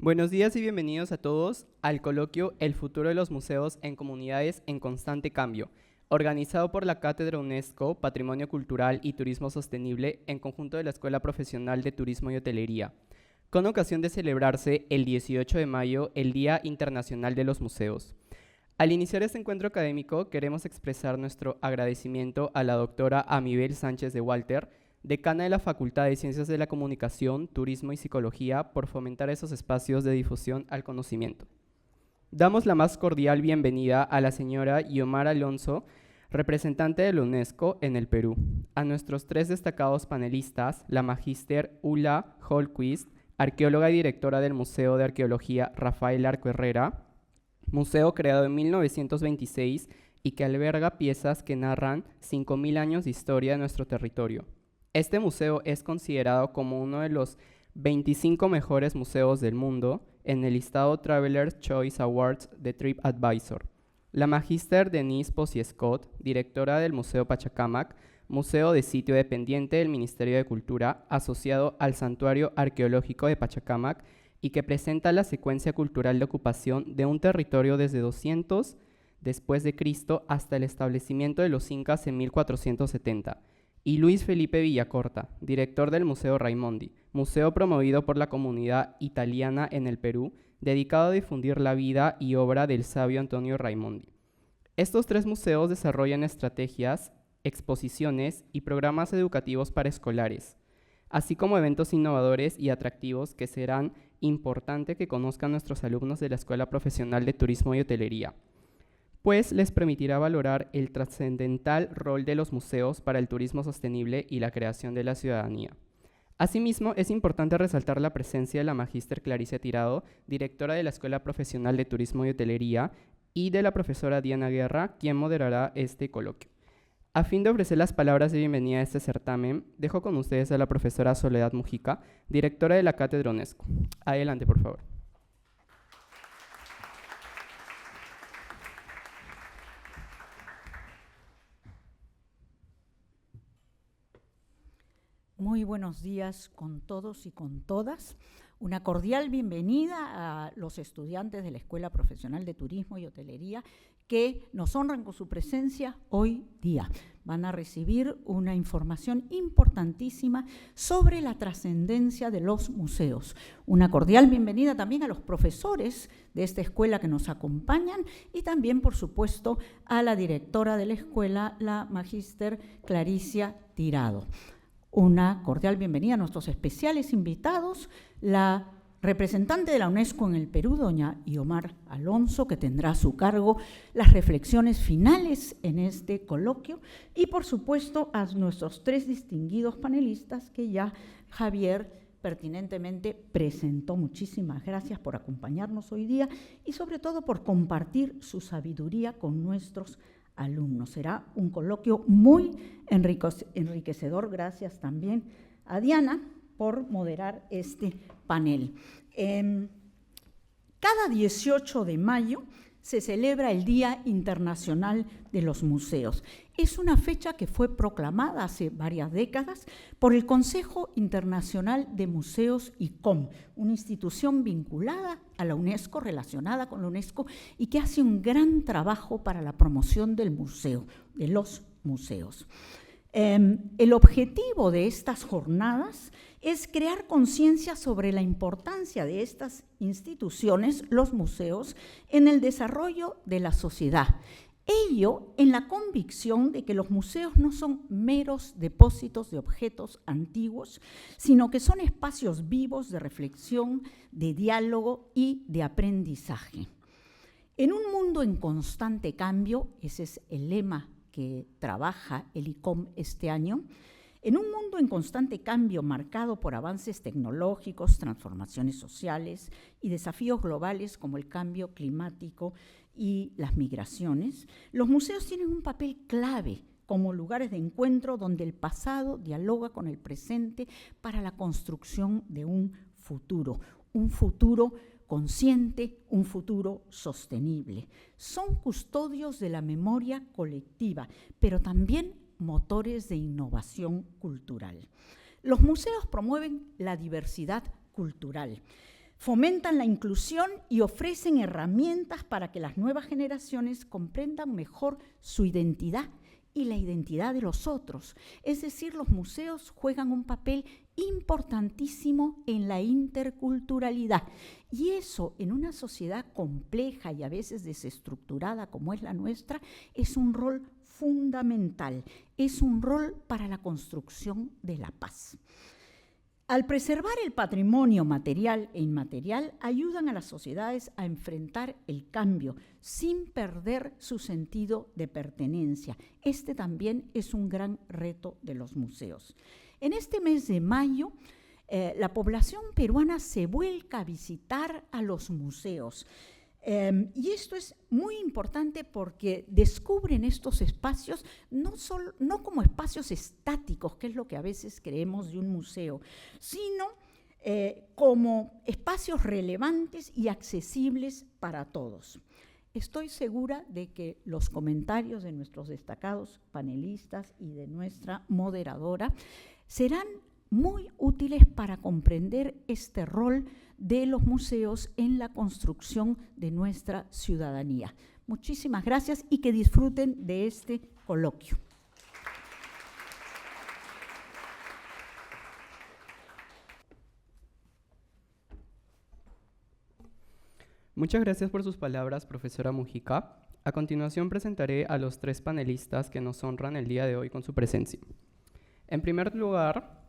Buenos días y bienvenidos a todos al coloquio El futuro de los museos en comunidades en constante cambio, organizado por la Cátedra UNESCO Patrimonio Cultural y Turismo Sostenible en conjunto de la Escuela Profesional de Turismo y Hotelería, con ocasión de celebrarse el 18 de mayo el Día Internacional de los Museos. Al iniciar este encuentro académico, queremos expresar nuestro agradecimiento a la doctora Amibel Sánchez de Walter, decana de la Facultad de Ciencias de la Comunicación, Turismo y Psicología, por fomentar esos espacios de difusión al conocimiento. Damos la más cordial bienvenida a la señora Guiomar Alonso, representante de la UNESCO en el Perú, a nuestros tres destacados panelistas, la magíster Ula Holquist, arqueóloga y directora del Museo de Arqueología Rafael Arco Herrera, museo creado en 1926 y que alberga piezas que narran 5.000 años de historia de nuestro territorio. Este museo es considerado como uno de los 25 mejores museos del mundo en el listado Traveler's Choice Awards de TripAdvisor. La magíster Denise Posey-Scott, directora del Museo Pachacámac, museo de sitio dependiente del Ministerio de Cultura, asociado al Santuario Arqueológico de Pachacámac y que presenta la secuencia cultural de ocupación de un territorio desde 200 después de Cristo hasta el establecimiento de los incas en 1470. Y Luis Felipe Villacorta, director del Museo Raimondi, museo promovido por la comunidad italiana en el Perú, dedicado a difundir la vida y obra del sabio Antonio Raimondi. Estos tres museos desarrollan estrategias, exposiciones y programas educativos para escolares, así como eventos innovadores y atractivos que serán importante que conozcan nuestros alumnos de la Escuela Profesional de Turismo y Hotelería, pues les permitirá valorar el trascendental rol de los museos para el turismo sostenible y la creación de la ciudadanía. Asimismo, es importante resaltar la presencia de la magíster Claricia Tirado, directora de la Escuela Profesional de Turismo y Hotelería, y de la profesora Diana Guerra, quien moderará este coloquio. A fin de ofrecer las palabras de bienvenida a este certamen, dejo con ustedes a la profesora Soledad Mujica, directora de la Cátedra UNESCO. Adelante, por favor. Muy buenos días con todos y con todas. Una cordial bienvenida a los estudiantes de la Escuela Profesional de Turismo y Hotelería que nos honran con su presencia hoy día. Van a recibir una información importantísima sobre la trascendencia de los museos. Una cordial bienvenida también a los profesores de esta escuela que nos acompañan y también, por supuesto, a la directora de la escuela, la magíster Claricia Tirado. Una cordial bienvenida a nuestros especiales invitados, la representante de la UNESCO en el Perú, doña Guiomar Alonso, que tendrá a su cargo las reflexiones finales en este coloquio, y por supuesto a nuestros tres distinguidos panelistas que ya Javier pertinentemente presentó. Muchísimas gracias por acompañarnos hoy día y sobre todo por compartir su sabiduría con nuestros alumnos. Será un coloquio muy enriquecedor. Gracias también a Diana por moderar este panel. Cada 18 de mayo se celebra el Día Internacional de los Museos. Es una fecha que fue proclamada hace varias décadas por el Consejo Internacional de Museos ICOM, una institución vinculada a la UNESCO, relacionada con la UNESCO, y que hace un gran trabajo para la promoción del museo, de los museos. El objetivo de estas jornadas es crear conciencia sobre la importancia de estas instituciones, los museos, en el desarrollo de la sociedad. Ello en la convicción de que los museos no son meros depósitos de objetos antiguos, sino que son espacios vivos de reflexión, de diálogo y de aprendizaje. En un mundo en constante cambio, ese es el lema que trabaja el ICOM este año, en un mundo en constante cambio marcado por avances tecnológicos, transformaciones sociales y desafíos globales como el cambio climático y las migraciones, los museos tienen un papel clave como lugares de encuentro donde el pasado dialoga con el presente para la construcción de un futuro consciente, un futuro sostenible. Son custodios de la memoria colectiva, pero también motores de innovación cultural. Los museos promueven la diversidad cultural. fomentan la inclusión y ofrecen herramientas para que las nuevas generaciones comprendan mejor su identidad y la identidad de los otros. Es decir, los museos juegan un papel importantísimo en la interculturalidad. Y eso, en una sociedad compleja y a veces desestructurada como es la nuestra, es un rol fundamental, es un rol para la construcción de la paz. Al preservar el patrimonio material e inmaterial, ayudan a las sociedades a enfrentar el cambio sin perder su sentido de pertenencia. Este también es un gran reto de los museos. En este mes de mayo, la población peruana se vuelca a visitar a los museos. Y esto es muy importante porque descubren estos espacios no como espacios estáticos, que es lo que a veces creemos de un museo, sino como espacios relevantes y accesibles para todos. Estoy segura de que los comentarios de nuestros destacados panelistas y de nuestra moderadora serán muy útiles para comprender este rol de los museos en la construcción de nuestra ciudadanía. Muchísimas gracias y que disfruten de este coloquio. Muchas gracias por sus palabras, profesora Mujica. A continuación presentaré a los 3 panelistas que nos honran el día de hoy con su presencia. En primer lugar,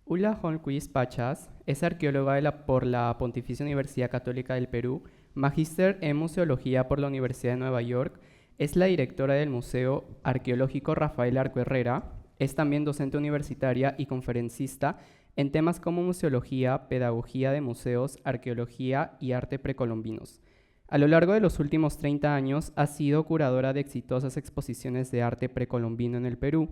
Ulla Holmquist Pachas es arqueóloga por la Pontificia Universidad Católica del Perú, magíster en museología por la Universidad de Nueva York, es la directora del Museo Arqueológico Rafael Arco Herrera, es también docente universitaria y conferencista en temas como museología, pedagogía de museos, arqueología y arte precolombinos. A lo largo de los últimos 30 años ha sido curadora de exitosas exposiciones de arte precolombino en el Perú,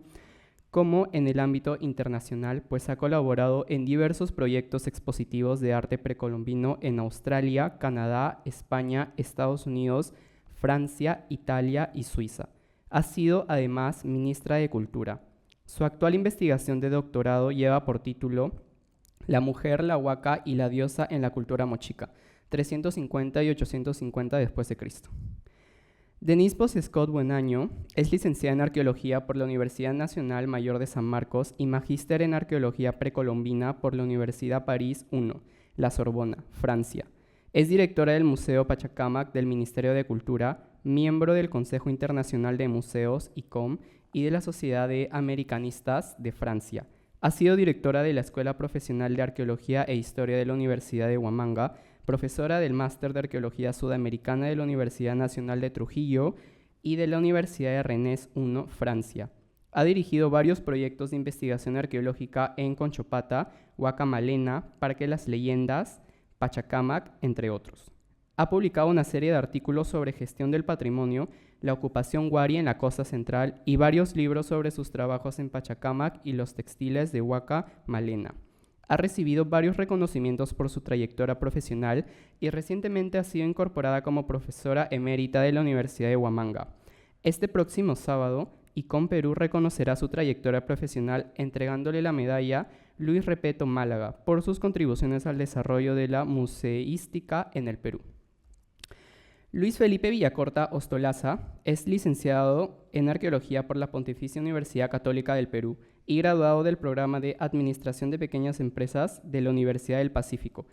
como en el ámbito internacional, pues ha colaborado en diversos proyectos expositivos de arte precolombino en Australia, Canadá, España, Estados Unidos, Francia, Italia y Suiza. Ha sido además ministra de Cultura. Su actual investigación de doctorado lleva por título La mujer, la huaca y la diosa en la cultura mochica, 350 y 850 después de Cristo. Denise Bosch-Scott Buenaño es licenciada en Arqueología por la Universidad Nacional Mayor de San Marcos y magíster en Arqueología Precolombina por la Universidad París I, La Sorbona, Francia. Es directora del Museo Pachacamac del Ministerio de Cultura, miembro del Consejo Internacional de Museos, ICOM, y de la Sociedad de Americanistas de Francia. Ha sido directora de la Escuela Profesional de Arqueología e Historia de la Universidad de Huamanga, profesora del Máster de Arqueología Sudamericana de la Universidad Nacional de Trujillo y de la Universidad de Rennes I, Francia. Ha dirigido varios proyectos de investigación arqueológica en Conchopata, Huacamalena, Parque de las Leyendas, Pachacamac, entre otros. Ha publicado una serie de artículos sobre gestión del patrimonio, la ocupación wari en la costa central y varios libros sobre sus trabajos en Pachacamac y los textiles de Huacamalena. Ha recibido varios reconocimientos por su trayectoria profesional y recientemente ha sido incorporada como profesora emérita de la Universidad de Huamanga. Este próximo sábado, ICOM Perú reconocerá su trayectoria profesional entregándole la medalla Luis Repeto Málaga por sus contribuciones al desarrollo de la museística en el Perú. Luis Felipe Villacorta Ostolaza es licenciado en Arqueología por la Pontificia Universidad Católica del Perú y graduado del programa de Administración de Pequeñas Empresas de la Universidad del Pacífico.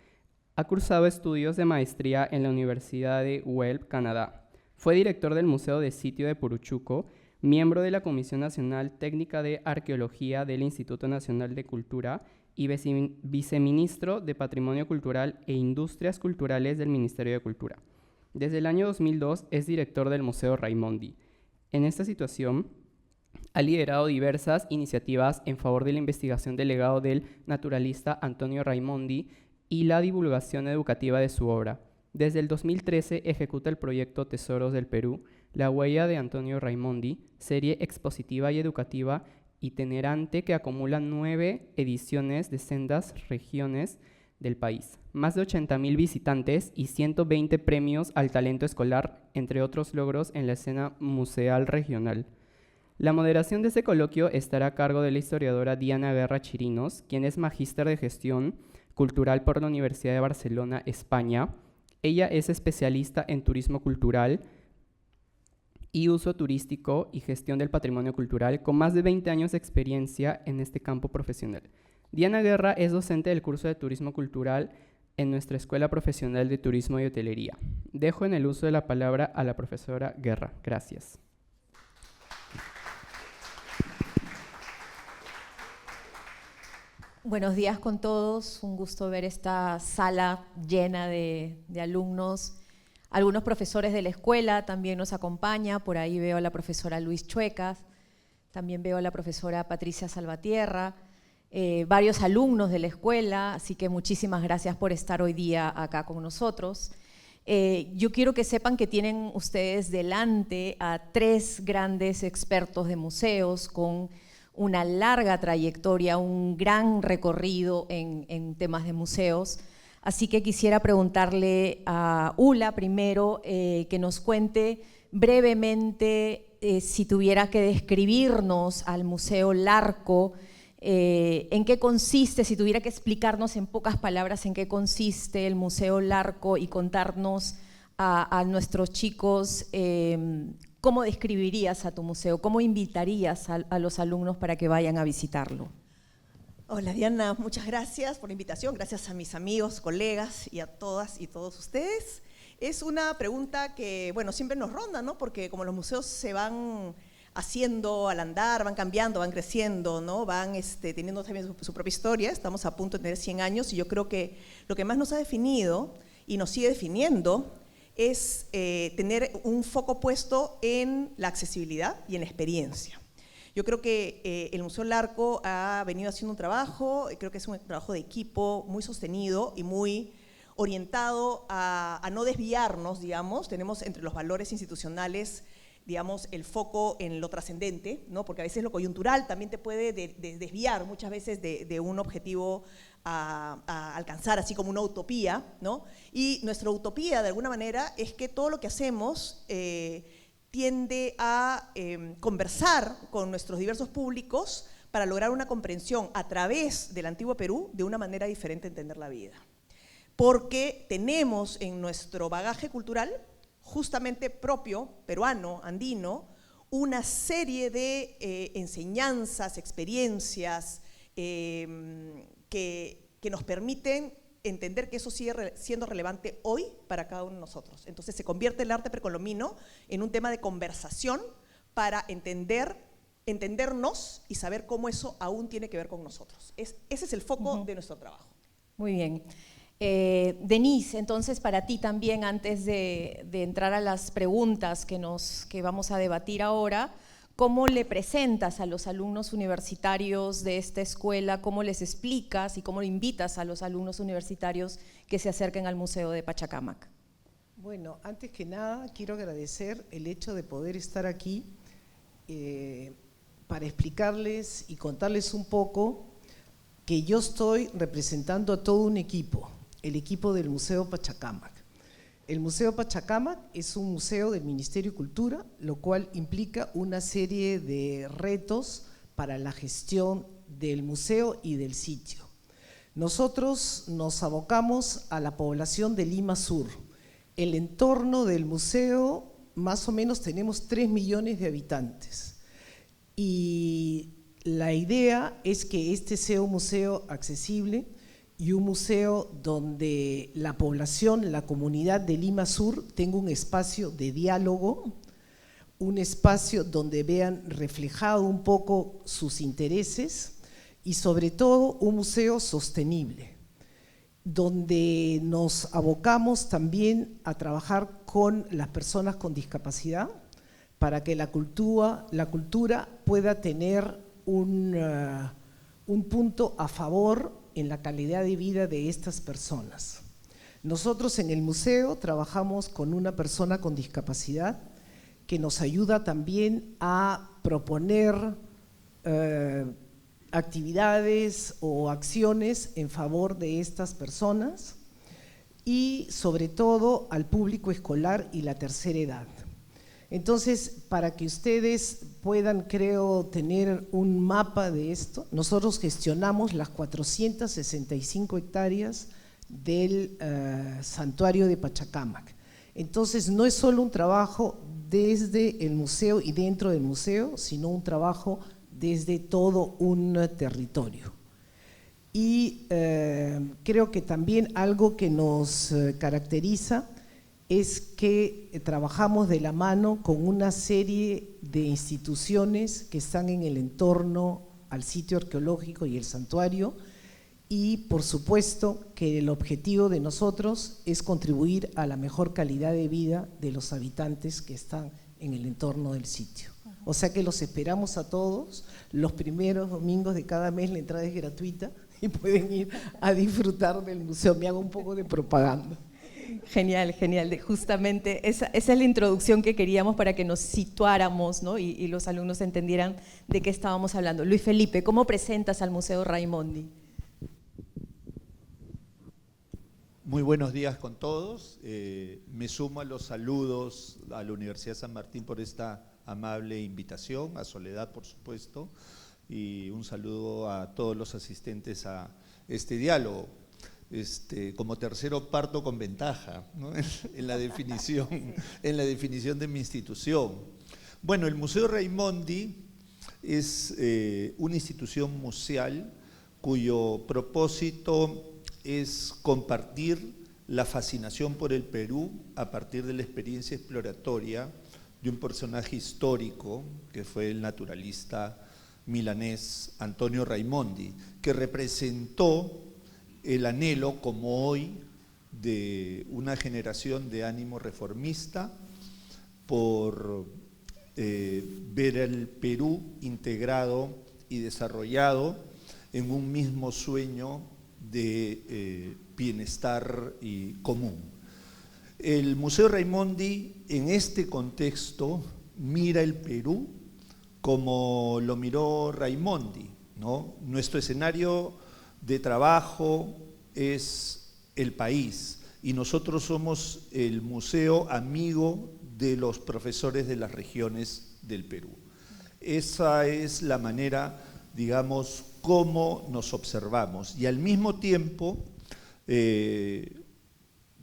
Ha cursado estudios de maestría en la Universidad de Guelph, Canadá. Fue director del Museo de Sitio de Puruchuco, miembro de la Comisión Nacional Técnica de Arqueología del Instituto Nacional de Cultura y viceministro de Patrimonio Cultural e Industrias Culturales del Ministerio de Cultura. Desde el año 2002 es director del Museo Raimondi. En esta situación, ha liderado diversas iniciativas en favor de la investigación del legado del naturalista Antonio Raimondi y la divulgación educativa de su obra. Desde el 2013 ejecuta el proyecto Tesoros del Perú, la huella de Antonio Raimondi, serie expositiva y educativa itinerante que acumula 9 ediciones de sendas regiones del país, más de 80,000 visitantes y 120 premios al talento escolar, entre otros logros en la escena museal regional. La moderación de este coloquio estará a cargo de la historiadora Diana Guerra Chirinos, quien es magíster de gestión Cultural por la Universidad de Barcelona, España. Ella es especialista en turismo cultural y uso turístico y gestión del patrimonio cultural, con más de 20 años de experiencia en este campo profesional. Diana Guerra es docente del curso de Turismo Cultural en nuestra Escuela Profesional de Turismo y Hotelería. Dejo en el uso de la palabra a la profesora Guerra. Gracias. Buenos días con todos, un gusto ver esta sala llena de alumnos. Algunos profesores de la escuela también nos acompañan, por ahí veo a la profesora Luis Chuecas, también veo a la profesora Patricia Salvatierra, varios alumnos de la escuela, así que muchísimas gracias por estar hoy día acá con nosotros. Yo quiero que sepan que tienen ustedes delante a 3 grandes expertos de museos con una larga trayectoria, un gran recorrido en temas de museos. Así que quisiera preguntarle a Ula primero que nos cuente brevemente, si tuviera que describirnos al Museo Larco, en qué consiste, si tuviera que explicarnos en pocas palabras en qué consiste el Museo Larco y contarnos a nuestros chicos cómo describirías a tu museo, cómo invitarías a los alumnos para que vayan a visitarlo. Hola Diana, muchas gracias por la invitación, gracias a mis amigos, colegas y a todas y todos ustedes. Es una pregunta que, bueno, siempre nos ronda, ¿no? Porque como los museos se van haciendo al andar, van cambiando, van creciendo, ¿no? Van teniendo también su propia historia, estamos a punto de tener 100 años y yo creo que lo que más nos ha definido y nos sigue definiendo es tener un foco puesto en la accesibilidad y en la experiencia. Yo creo que el Museo Larco ha venido haciendo un trabajo, creo que es un trabajo de equipo muy sostenido y muy orientado a no desviarnos, digamos. Tenemos entre los valores institucionales, digamos, el foco en lo trascendente, ¿no? Porque a veces lo coyuntural también te puede desviar muchas veces de un objetivo a alcanzar, así como una utopía, ¿no? Y nuestra utopía, de alguna manera, es que todo lo que hacemos tiende a conversar con nuestros diversos públicos para lograr una comprensión a través del antiguo Perú de una manera diferente de entender la vida. Porque tenemos en nuestro bagaje cultural, justamente propio, peruano, andino, una serie de enseñanzas, experiencias que nos permiten entender que eso sigue siendo relevante hoy para cada uno de nosotros. Entonces se convierte el arte precolombino en un tema de conversación para entendernos y saber cómo eso aún tiene que ver con nosotros. Ese es el foco de nuestro trabajo. Muy bien. Denise, entonces para ti también, antes de entrar a las preguntas que vamos a debatir ahora, ¿cómo le presentas a los alumnos universitarios de esta escuela? ¿Cómo les explicas y cómo invitas a los alumnos universitarios que se acerquen al Museo de Pachacámac? Bueno, antes que nada quiero agradecer el hecho de poder estar aquí para explicarles y contarles un poco que yo estoy representando a todo un equipo, el equipo del Museo Pachacámac. El Museo Pachacámac es un museo del Ministerio de Cultura, lo cual implica una serie de retos para la gestión del museo y del sitio. Nosotros nos abocamos a la población de Lima Sur. El entorno del museo, más o menos tenemos 3 millones de habitantes. Y la idea es que este sea un museo accesible y un museo donde la población, la comunidad de Lima Sur tenga un espacio de diálogo, un espacio donde vean reflejado un poco sus intereses y sobre todo un museo sostenible, donde nos abocamos también a trabajar con las personas con discapacidad para que la cultura pueda tener un punto a favor en la calidad de vida de estas personas. Nosotros en el museo trabajamos con una persona con discapacidad que nos ayuda también a proponer actividades o acciones en favor de estas personas y sobre todo al público escolar y la tercera edad. Entonces, para que ustedes puedan, creo, tener un mapa de esto, nosotros gestionamos las 465 hectáreas del santuario de Pachacámac. Entonces, no es solo un trabajo desde el museo y dentro del museo, sino un trabajo desde todo un territorio. Y creo que también algo que nos caracteriza es que trabajamos de la mano con una serie de instituciones que están en el entorno al sitio arqueológico y el santuario, y por supuesto que el objetivo de nosotros es contribuir a la mejor calidad de vida de los habitantes que están en el entorno del sitio. O sea que los esperamos a todos, los primeros domingos de cada mes la entrada es gratuita y pueden ir a disfrutar del museo. Me hago un poco de propaganda. Genial, genial. Justamente esa es la introducción que queríamos para que nos situáramos, ¿no? y los alumnos entendieran de qué estábamos hablando. Luis Felipe, ¿cómo presentas al Museo Raimondi? Muy buenos días con todos. Me sumo a los saludos a la Universidad San Martín por esta amable invitación, a Soledad por supuesto, y un saludo a todos los asistentes a este diálogo. Como tercero parto con ventaja, ¿no? en la definición de mi institución. Bueno, el Museo Raimondi es una institución museal cuyo propósito es compartir la fascinación por el Perú a partir de la experiencia exploratoria de un personaje histórico que fue el naturalista milanés Antonio Raimondi, que representó el anhelo, como hoy, de una generación de ánimo reformista por ver el Perú integrado y desarrollado en un mismo sueño de bienestar y común. El Museo Raimondi, en este contexto, mira el Perú como lo miró Raimondi, ¿no? Nuestro escenario de trabajo es el país y nosotros somos el museo amigo de los profesores de las regiones del Perú. Esa es la manera, digamos, cómo nos observamos y al mismo tiempo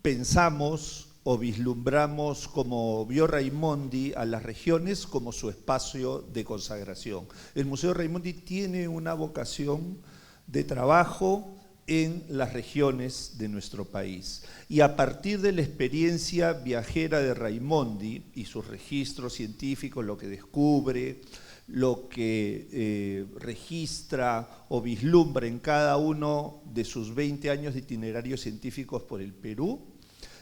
pensamos o vislumbramos, como vio Raimondi, a las regiones como su espacio de consagración. El Museo Raimondi tiene una vocación de trabajo en las regiones de nuestro país. Y a partir de la experiencia viajera de Raimondi y sus registros científicos, lo que descubre, lo que registra o vislumbra en cada uno de sus 20 años de itinerarios científicos por el Perú,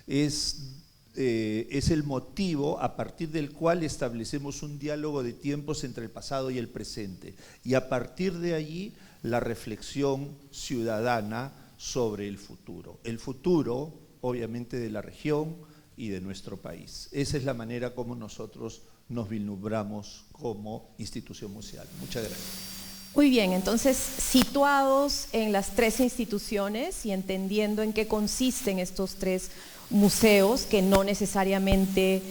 es el motivo a partir del cual establecemos un diálogo de tiempos entre el pasado y el presente. Y a partir de allí, la reflexión ciudadana sobre el futuro, obviamente, de la región y de nuestro país. Esa es la manera como nosotros nos vislumbramos como institución museal. Muchas gracias. Muy bien, entonces, situados en las tres instituciones y entendiendo en qué consisten estos tres museos, que no necesariamente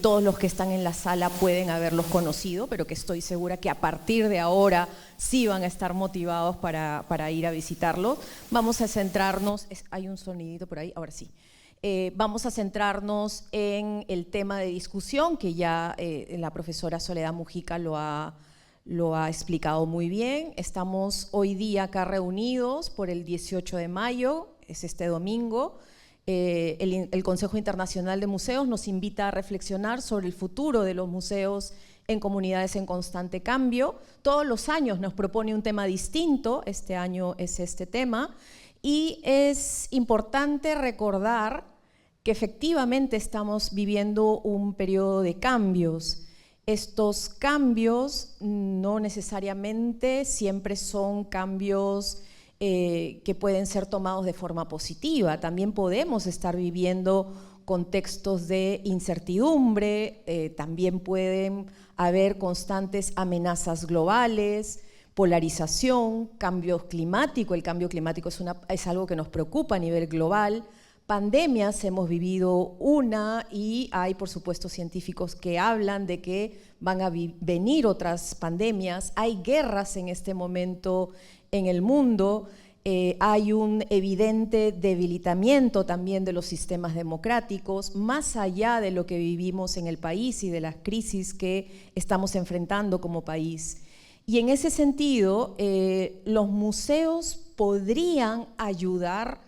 todos los que están en la sala pueden haberlos conocido, pero que estoy segura que a partir de ahora sí van a estar motivados para ir a visitarlos. Vamos a centrarnos, hay un sonidito por ahí, ahora sí. Vamos a centrarnos en el tema de discusión, que ya la profesora Soledad Mujica lo ha explicado muy bien. Estamos hoy día acá reunidos por el 18 de mayo, es este domingo. El Consejo Internacional de Museos nos invita a reflexionar sobre el futuro de los museos en comunidades en constante cambio. Todos los años nos propone un tema distinto, este año es este tema, y es importante recordar que efectivamente estamos viviendo un periodo de cambios. Estos cambios no necesariamente siempre son cambios que pueden ser tomados de forma positiva. También podemos estar viviendo contextos de incertidumbre, también pueden haber constantes amenazas globales, polarización, cambio climático. El cambio climático es algo que nos preocupa a nivel global, pandemias hemos vivido una y hay, por supuesto, científicos que hablan de que van a venir otras pandemias. Hay guerras en este momento en el mundo. Hay un evidente debilitamiento también de los sistemas democráticos, más allá de lo que vivimos en el país y de las crisis que estamos enfrentando como país. Y en ese sentido, los museos podrían ayudar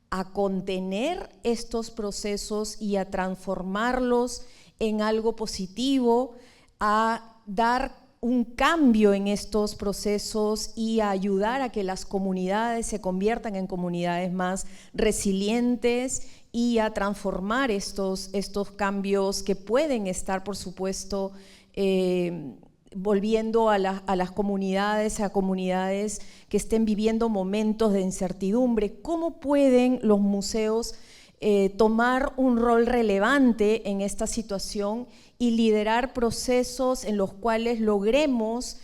a contener estos procesos y a transformarlos en algo positivo, a dar un cambio en estos procesos y a ayudar a que las comunidades se conviertan en comunidades más resilientes y a transformar estos cambios que pueden estar, por supuesto, volviendo a las comunidades, a comunidades que estén viviendo momentos de incertidumbre. ¿Cómo pueden los museos tomar un rol relevante en esta situación y liderar procesos en los cuales logremos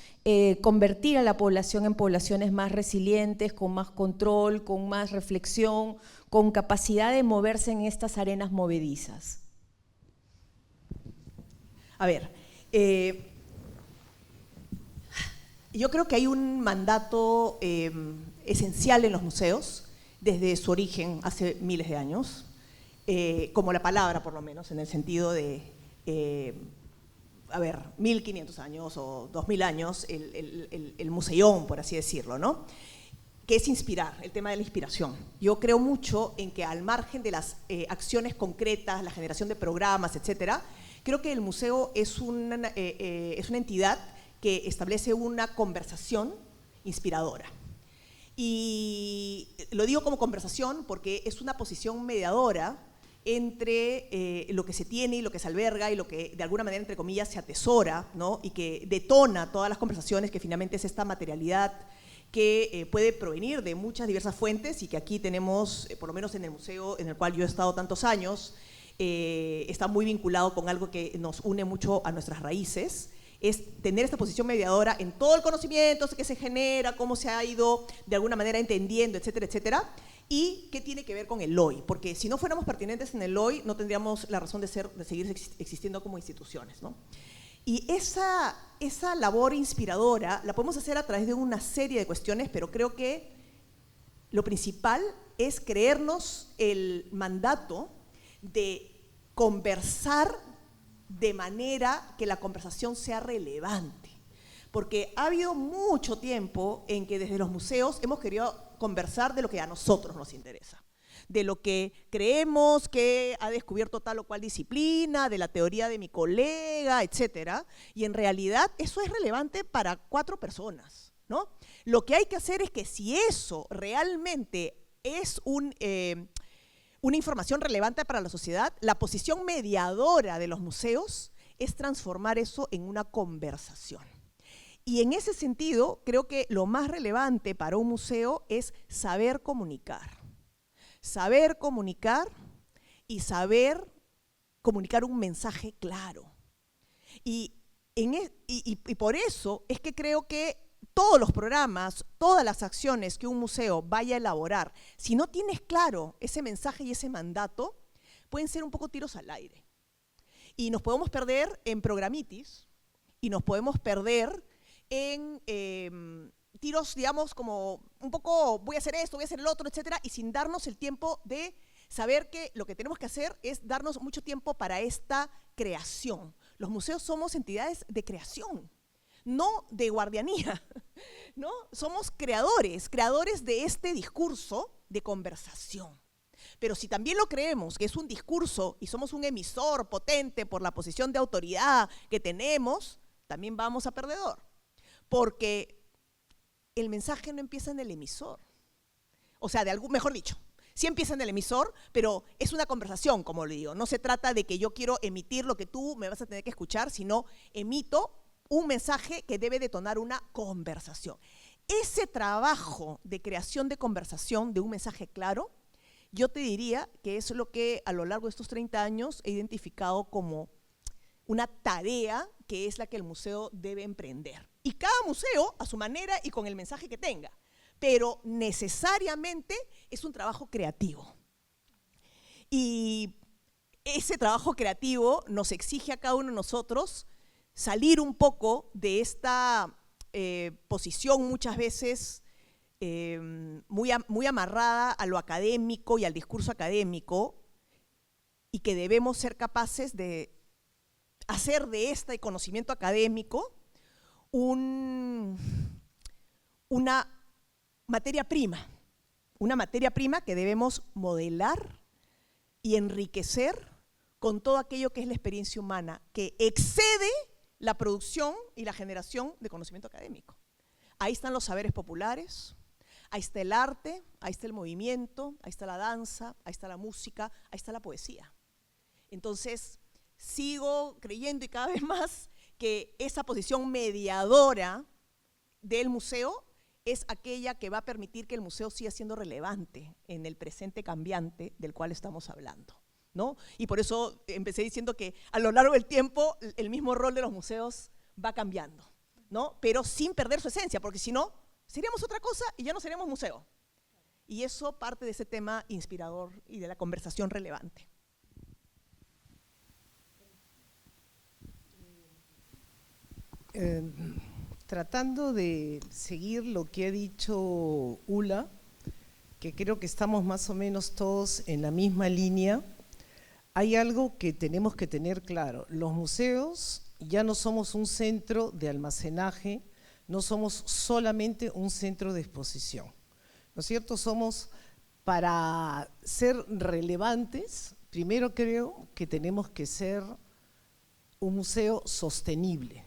convertir a la población en poblaciones más resilientes, con más control, con más reflexión, con capacidad de moverse en estas arenas movedizas? A ver, yo creo que hay un mandato esencial en los museos desde su origen hace miles de años, como la palabra por lo menos, en el sentido de, 1500 años o 2000 años, el museión, por así decirlo, ¿no? Que es inspirar, el tema de la inspiración. Yo creo mucho en que al margen de las acciones concretas, la generación de programas, etcétera, creo que el museo es una entidad que establece una conversación inspiradora. Y lo digo como conversación porque es una posición mediadora entre lo que se tiene y lo que se alberga y lo que de alguna manera, entre comillas, se atesora, ¿no? Y que detona todas las conversaciones, que finalmente es esta materialidad que puede provenir de muchas diversas fuentes y que aquí tenemos, por lo menos en el museo en el cual yo he estado tantos años, está muy vinculado con algo que nos une mucho a nuestras raíces, es tener esta posición mediadora en todo el conocimiento que se genera, cómo se ha ido de alguna manera entendiendo, etcétera, etcétera, y qué tiene que ver con el hoy, porque si no fuéramos pertinentes en el hoy, no tendríamos la razón de seguir existiendo como instituciones, ¿no? Y esa labor inspiradora la podemos hacer a través de una serie de cuestiones, pero creo que lo principal es creernos el mandato de conversar de manera que la conversación sea relevante. Porque ha habido mucho tiempo en que desde los museos hemos querido conversar de lo que a nosotros nos interesa, de lo que creemos que ha descubierto tal o cual disciplina, de la teoría de mi colega, etcétera, y en realidad eso es relevante para 4 personas, ¿no? Lo que hay que hacer es que si eso realmente es una información relevante para la sociedad, la posición mediadora de los museos es transformar eso en una conversación. Y en ese sentido, creo que lo más relevante para un museo es saber comunicar. Saber comunicar y saber comunicar un mensaje claro. Y por eso es que creo que todos los programas, todas las acciones que un museo vaya a elaborar, si no tienes claro ese mensaje y ese mandato, pueden ser un poco tiros al aire. Y nos podemos perder en programitis, y nos podemos perder en tiros, digamos, como un poco voy a hacer esto, voy a hacer el otro, etcétera, y sin darnos el tiempo de saber que lo que tenemos que hacer es darnos mucho tiempo para esta creación. Los museos somos entidades de creación, no de guardianía, ¿no? Somos creadores de este discurso de conversación. Pero si también lo creemos que es un discurso y somos un emisor potente por la posición de autoridad que tenemos, también vamos a perdedor. Porque el mensaje no empieza en el emisor. O sea, mejor dicho, sí empieza en el emisor, pero es una conversación, como le digo. No se trata de que yo quiero emitir lo que tú me vas a tener que escuchar, sino emito un mensaje que debe detonar una conversación. Ese trabajo de creación de conversación, de un mensaje claro, yo te diría que es lo que a lo largo de estos 30 años he identificado como una tarea que es la que el museo debe emprender. Y cada museo a su manera y con el mensaje que tenga, pero necesariamente es un trabajo creativo. Y ese trabajo creativo nos exige a cada uno de nosotros salir un poco de esta posición muchas veces muy amarrada a lo académico y al discurso académico, y que debemos ser capaces de hacer de este conocimiento académico una materia prima que debemos modelar y enriquecer con todo aquello que es la experiencia humana, que excede la producción y la generación de conocimiento académico. Ahí están los saberes populares, ahí está el arte, ahí está el movimiento, ahí está la danza, ahí está la música, ahí está la poesía. Entonces, sigo creyendo y cada vez más que esa posición mediadora del museo es aquella que va a permitir que el museo siga siendo relevante en el presente cambiante del cual estamos hablando, ¿no? Y por eso empecé diciendo que a lo largo del tiempo el mismo rol de los museos va cambiando, ¿no? Pero sin perder su esencia, porque si no, seríamos otra cosa y ya no seríamos museo. Y eso parte de ese tema inspirador y de la conversación relevante. Tratando de seguir lo que ha dicho Ula, que creo que estamos más o menos todos en la misma línea, hay algo que tenemos que tener claro. Los museos ya no somos un centro de almacenaje, no somos solamente un centro de exposición, ¿no es cierto? Somos, para ser relevantes, primero creo que tenemos que ser un museo sostenible.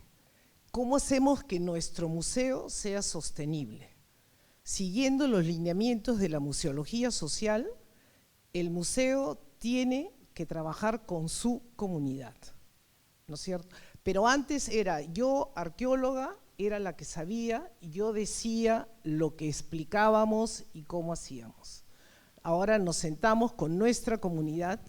¿Cómo hacemos que nuestro museo sea sostenible? Siguiendo los lineamientos de la museología social, el museo tiene que trabajar con su comunidad, ¿no es cierto? Pero antes era yo, arqueóloga, era la que sabía, y yo decía lo que explicábamos y cómo hacíamos. Ahora nos sentamos con nuestra comunidad,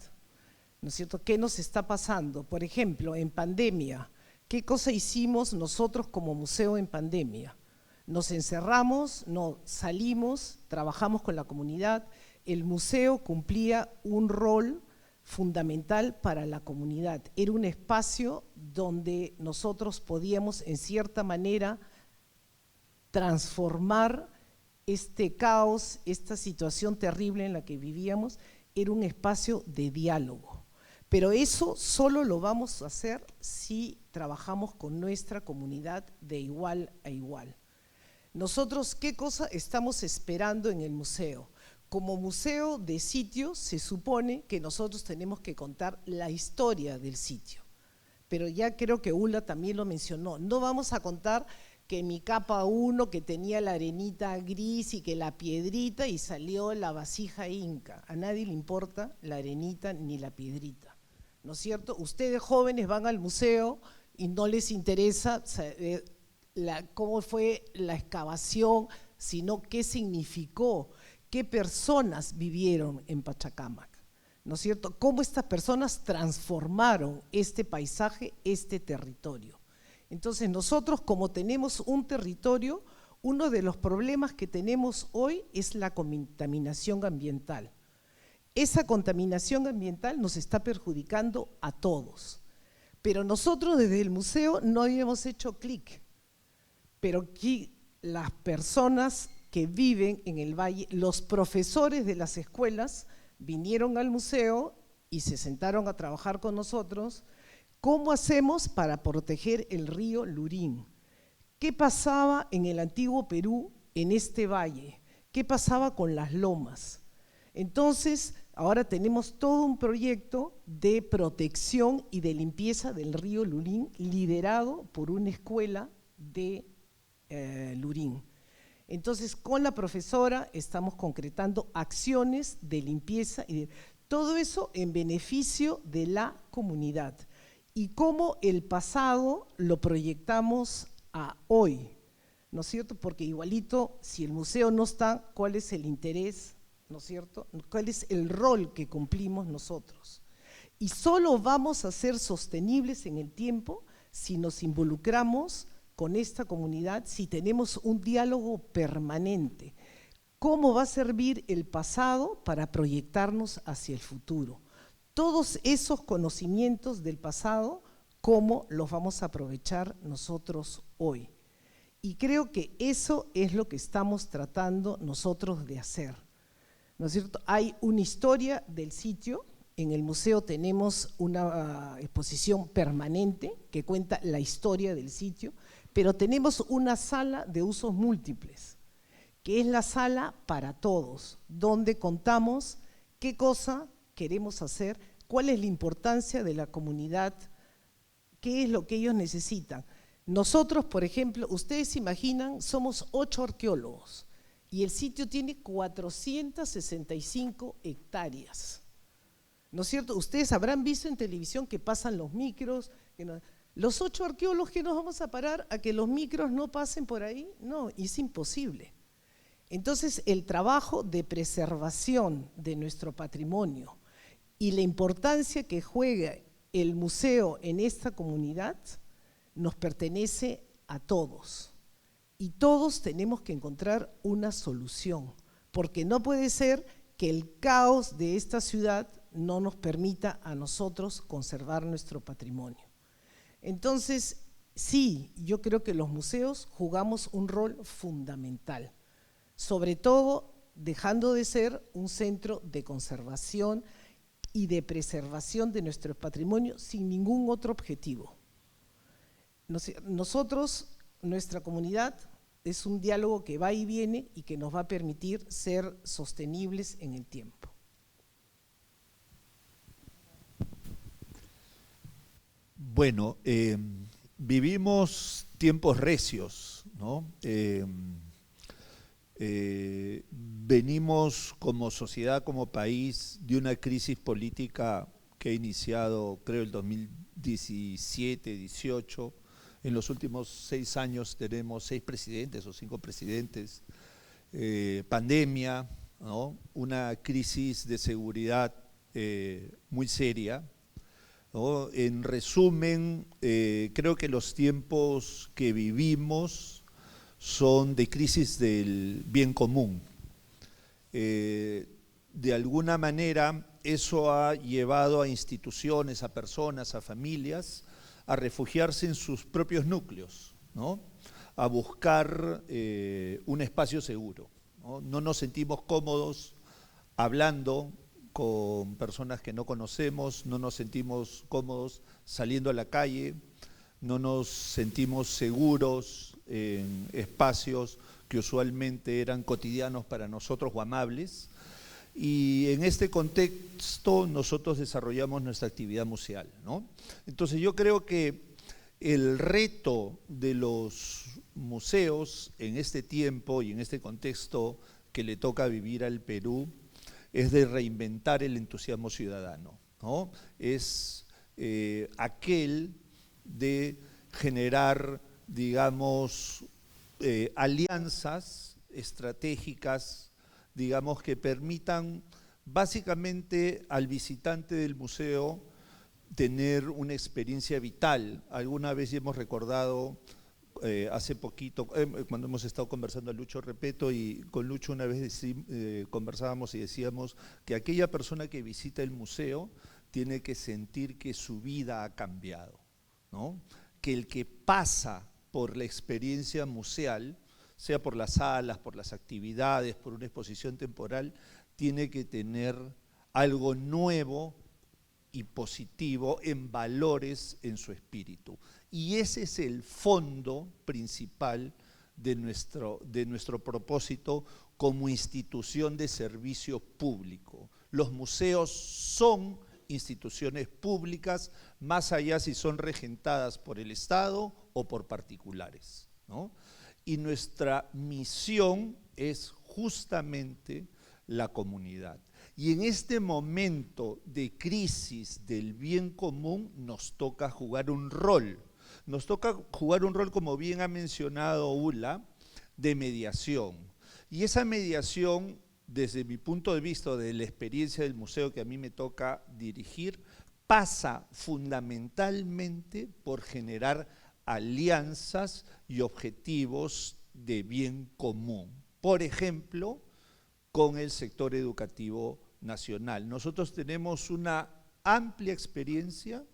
¿no es cierto? ¿Qué nos está pasando? Por ejemplo, en pandemia, ¿qué cosa hicimos nosotros como museo en pandemia? Nos encerramos, no salimos, trabajamos con la comunidad. El museo cumplía un rol fundamental para la comunidad. Era un espacio donde nosotros podíamos, en cierta manera, transformar este caos, esta situación terrible en la que vivíamos. Era un espacio de diálogo. Pero eso solo lo vamos a hacer si trabajamos con nuestra comunidad de igual a igual. Nosotros, ¿qué cosa estamos esperando en el museo? Como museo de sitio, se supone que nosotros tenemos que contar la historia del sitio. Pero ya creo que Ula también lo mencionó, no vamos a contar que mi capa 1 que tenía la arenita gris y que la piedrita y salió la vasija inca. A nadie le importa la arenita ni la piedrita, ¿no es cierto? Ustedes jóvenes van al museo y no les interesa saber cómo fue la excavación, sino qué significó, qué personas vivieron en Pachacámac, ¿no es cierto? Cómo estas personas transformaron este paisaje, este territorio. Entonces nosotros, como tenemos un territorio, uno de los problemas que tenemos hoy es la contaminación ambiental. Esa contaminación ambiental nos está perjudicando a todos, pero nosotros desde el museo no habíamos hecho clic, pero aquí las personas que viven en el valle, los profesores de las escuelas vinieron al museo y se sentaron a trabajar con nosotros. ¿Cómo hacemos para proteger el río Lurín? ¿Qué pasaba en el antiguo Perú, en este valle? ¿Qué pasaba con las lomas? Entonces, ahora tenemos todo un proyecto de protección y de limpieza del río Lurín, liderado por una escuela de Lurín. Entonces, con la profesora estamos concretando acciones de limpieza y todo eso en beneficio de la comunidad. Y cómo el pasado lo proyectamos a hoy, ¿no es cierto? Porque igualito, si el museo no está, ¿cuál es el interés, no es cierto? ¿Cuál es el rol que cumplimos nosotros? Y solo vamos a ser sostenibles en el tiempo si nos involucramos con esta comunidad, si tenemos un diálogo permanente. ¿Cómo va a servir el pasado para proyectarnos hacia el futuro? todos esos conocimientos del pasado, cómo los vamos a aprovechar nosotros hoy. Y creo que eso es lo que estamos tratando nosotros de hacer, ¿no es cierto? Hay una historia del sitio. En el museo tenemos una exposición permanente que cuenta la historia del sitio, pero tenemos una sala de usos múltiples, que es la sala para todos, donde contamos qué cosa queremos hacer, cuál es la importancia de la comunidad, qué es lo que ellos necesitan. Nosotros, por ejemplo, ustedes se imaginan, somos 8 arqueólogos y el sitio tiene 465 hectáreas. ¿No es cierto? Ustedes habrán visto en televisión que pasan los micros. Los 8 arqueólogos, ¿que nos vamos a parar a que los micros no pasen por ahí? No, es imposible. Entonces, el trabajo de preservación de nuestro patrimonio y la importancia que juega el museo en esta comunidad nos pertenece a todos. Y todos tenemos que encontrar una solución, porque no puede ser que el caos de esta ciudad no nos permita a nosotros conservar nuestro patrimonio. Entonces, sí, yo creo que los museos jugamos un rol fundamental, sobre todo dejando de ser un centro de conservación y de preservación de nuestro patrimonio sin ningún otro objetivo. Nosotros, nuestra comunidad, es un diálogo que va y viene y que nos va a permitir ser sostenibles en el tiempo. Bueno, vivimos tiempos recios, ¿no? Venimos como sociedad, como país, de una crisis política que ha iniciado, creo, el 2017, 18. En los últimos 6 años tenemos 6 presidentes o 5 presidentes, pandemia, ¿no? Una crisis de seguridad muy seria, ¿no? En resumen, creo que los tiempos que vivimos son de crisis del bien común. De alguna manera, eso ha llevado a instituciones, a personas, a familias, a refugiarse en sus propios núcleos, ¿no? A buscar un espacio seguro, ¿no? No nos sentimos cómodos hablando con personas que no conocemos, no nos sentimos cómodos saliendo a la calle, no nos sentimos seguros en espacios que usualmente eran cotidianos para nosotros o amables. Y en este contexto nosotros desarrollamos nuestra actividad museal, ¿no? Entonces yo creo que el reto de los museos en este tiempo y en este contexto que le toca vivir al Perú es de reinventar el entusiasmo ciudadano, ¿no? Es aquel de generar, digamos, alianzas estratégicas, digamos, que permitan básicamente al visitante del museo tener una experiencia vital. Alguna vez ya hemos recordado, hace poquito, cuando hemos estado conversando a Lucho Repeto, y con Lucho una vez conversábamos y decíamos que aquella persona que visita el museo tiene que sentir que su vida ha cambiado, ¿no? Que el que pasa por la experiencia museal, sea por las salas, por las actividades, por una exposición temporal, tiene que tener algo nuevo y positivo en valores en su espíritu. Y ese es el fondo principal de nuestro propósito como institución de servicio público. Los museos son instituciones públicas, más allá si son regentadas por el Estado o por particulares, ¿no? Y nuestra misión es justamente la comunidad. Y en este momento de crisis del bien común nos toca jugar un rol. Nos toca jugar un rol, como bien ha mencionado Ula, de mediación. Y esa mediación, desde mi punto de vista, de la experiencia del museo que a mí me toca dirigir, pasa fundamentalmente por generar alianzas y objetivos de bien común. Por ejemplo, con el sector educativo nacional. Nosotros tenemos una amplia experiencia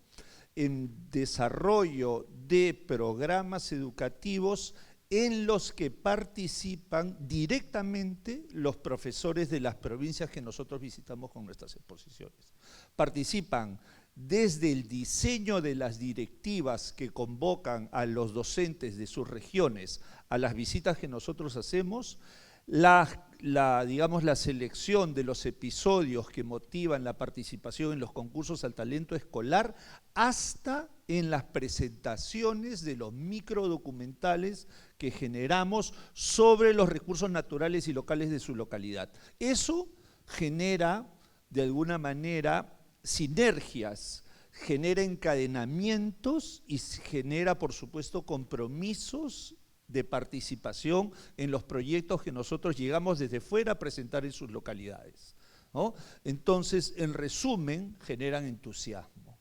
en desarrollo de programas educativos en los que participan directamente los profesores de las provincias que nosotros visitamos con nuestras exposiciones. Participan desde el diseño de las directivas que convocan a los docentes de sus regiones a las visitas que nosotros hacemos, digamos, la selección de los episodios que motivan la participación en los concursos al talento escolar, hasta en las presentaciones de los microdocumentales que generamos sobre los recursos naturales y locales de su localidad. Eso genera, de alguna manera, sinergias, genera encadenamientos y genera, por supuesto, compromisos de participación en los proyectos que nosotros llegamos desde fuera a presentar en sus localidades, ¿no? Entonces, en resumen, generan entusiasmo.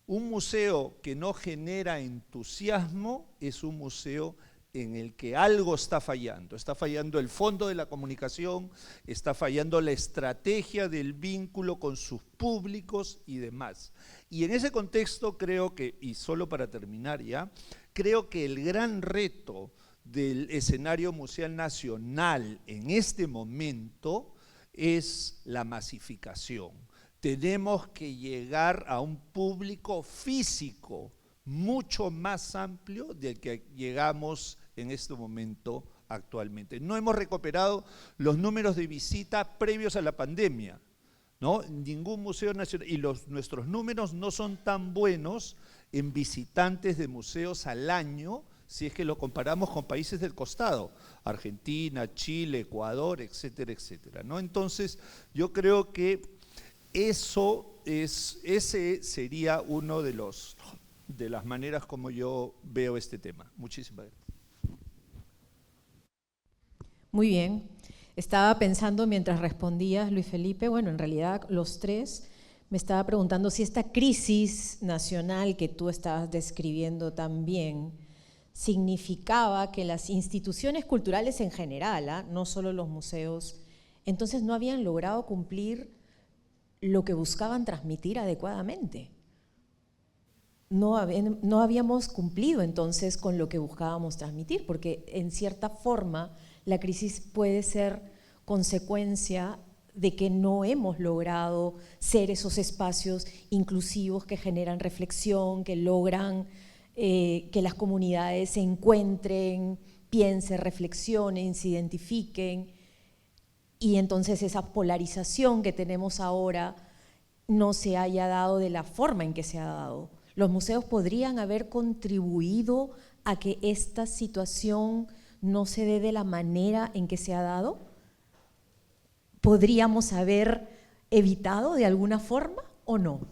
Un museo que no genera entusiasmo es un museo en el que algo está fallando el fondo de la comunicación, está fallando la estrategia del vínculo con sus públicos y demás. Y en ese contexto creo que, y solo para terminar ya, creo que el gran reto del escenario museal nacional en este momento es la masificación. Tenemos que llegar a un público físico mucho más amplio del que llegamos en este momento actualmente. No hemos recuperado los números de visita previos a la pandemia, ¿no? Ningún museo nacional, y nuestros números no son tan buenos en visitantes de museos al año, si es que lo comparamos con países del costado, Argentina, Chile, Ecuador, etcétera, etcétera, ¿no? Entonces, yo creo que ese sería uno de las maneras como yo veo este tema. Muchísimas gracias. Muy bien. Estaba pensando mientras respondías, Luis Felipe, bueno, en realidad los tres, me estaba preguntando si esta crisis nacional que tú estabas describiendo también significaba que las instituciones culturales en general, no solo los museos, entonces no habían logrado cumplir lo que buscaban transmitir adecuadamente. No habíamos cumplido entonces con lo que buscábamos transmitir, porque en cierta forma la crisis puede ser consecuencia de que no hemos logrado ser esos espacios inclusivos que generan reflexión, que logran que las comunidades se encuentren, piensen, reflexionen, se identifiquen, y entonces esa polarización que tenemos ahora no se haya dado de la forma en que se ha dado. Los museos podrían haber contribuido a que esta situación no se dé de la manera en que se ha dado. ¿Podríamos haber evitado de alguna forma o no?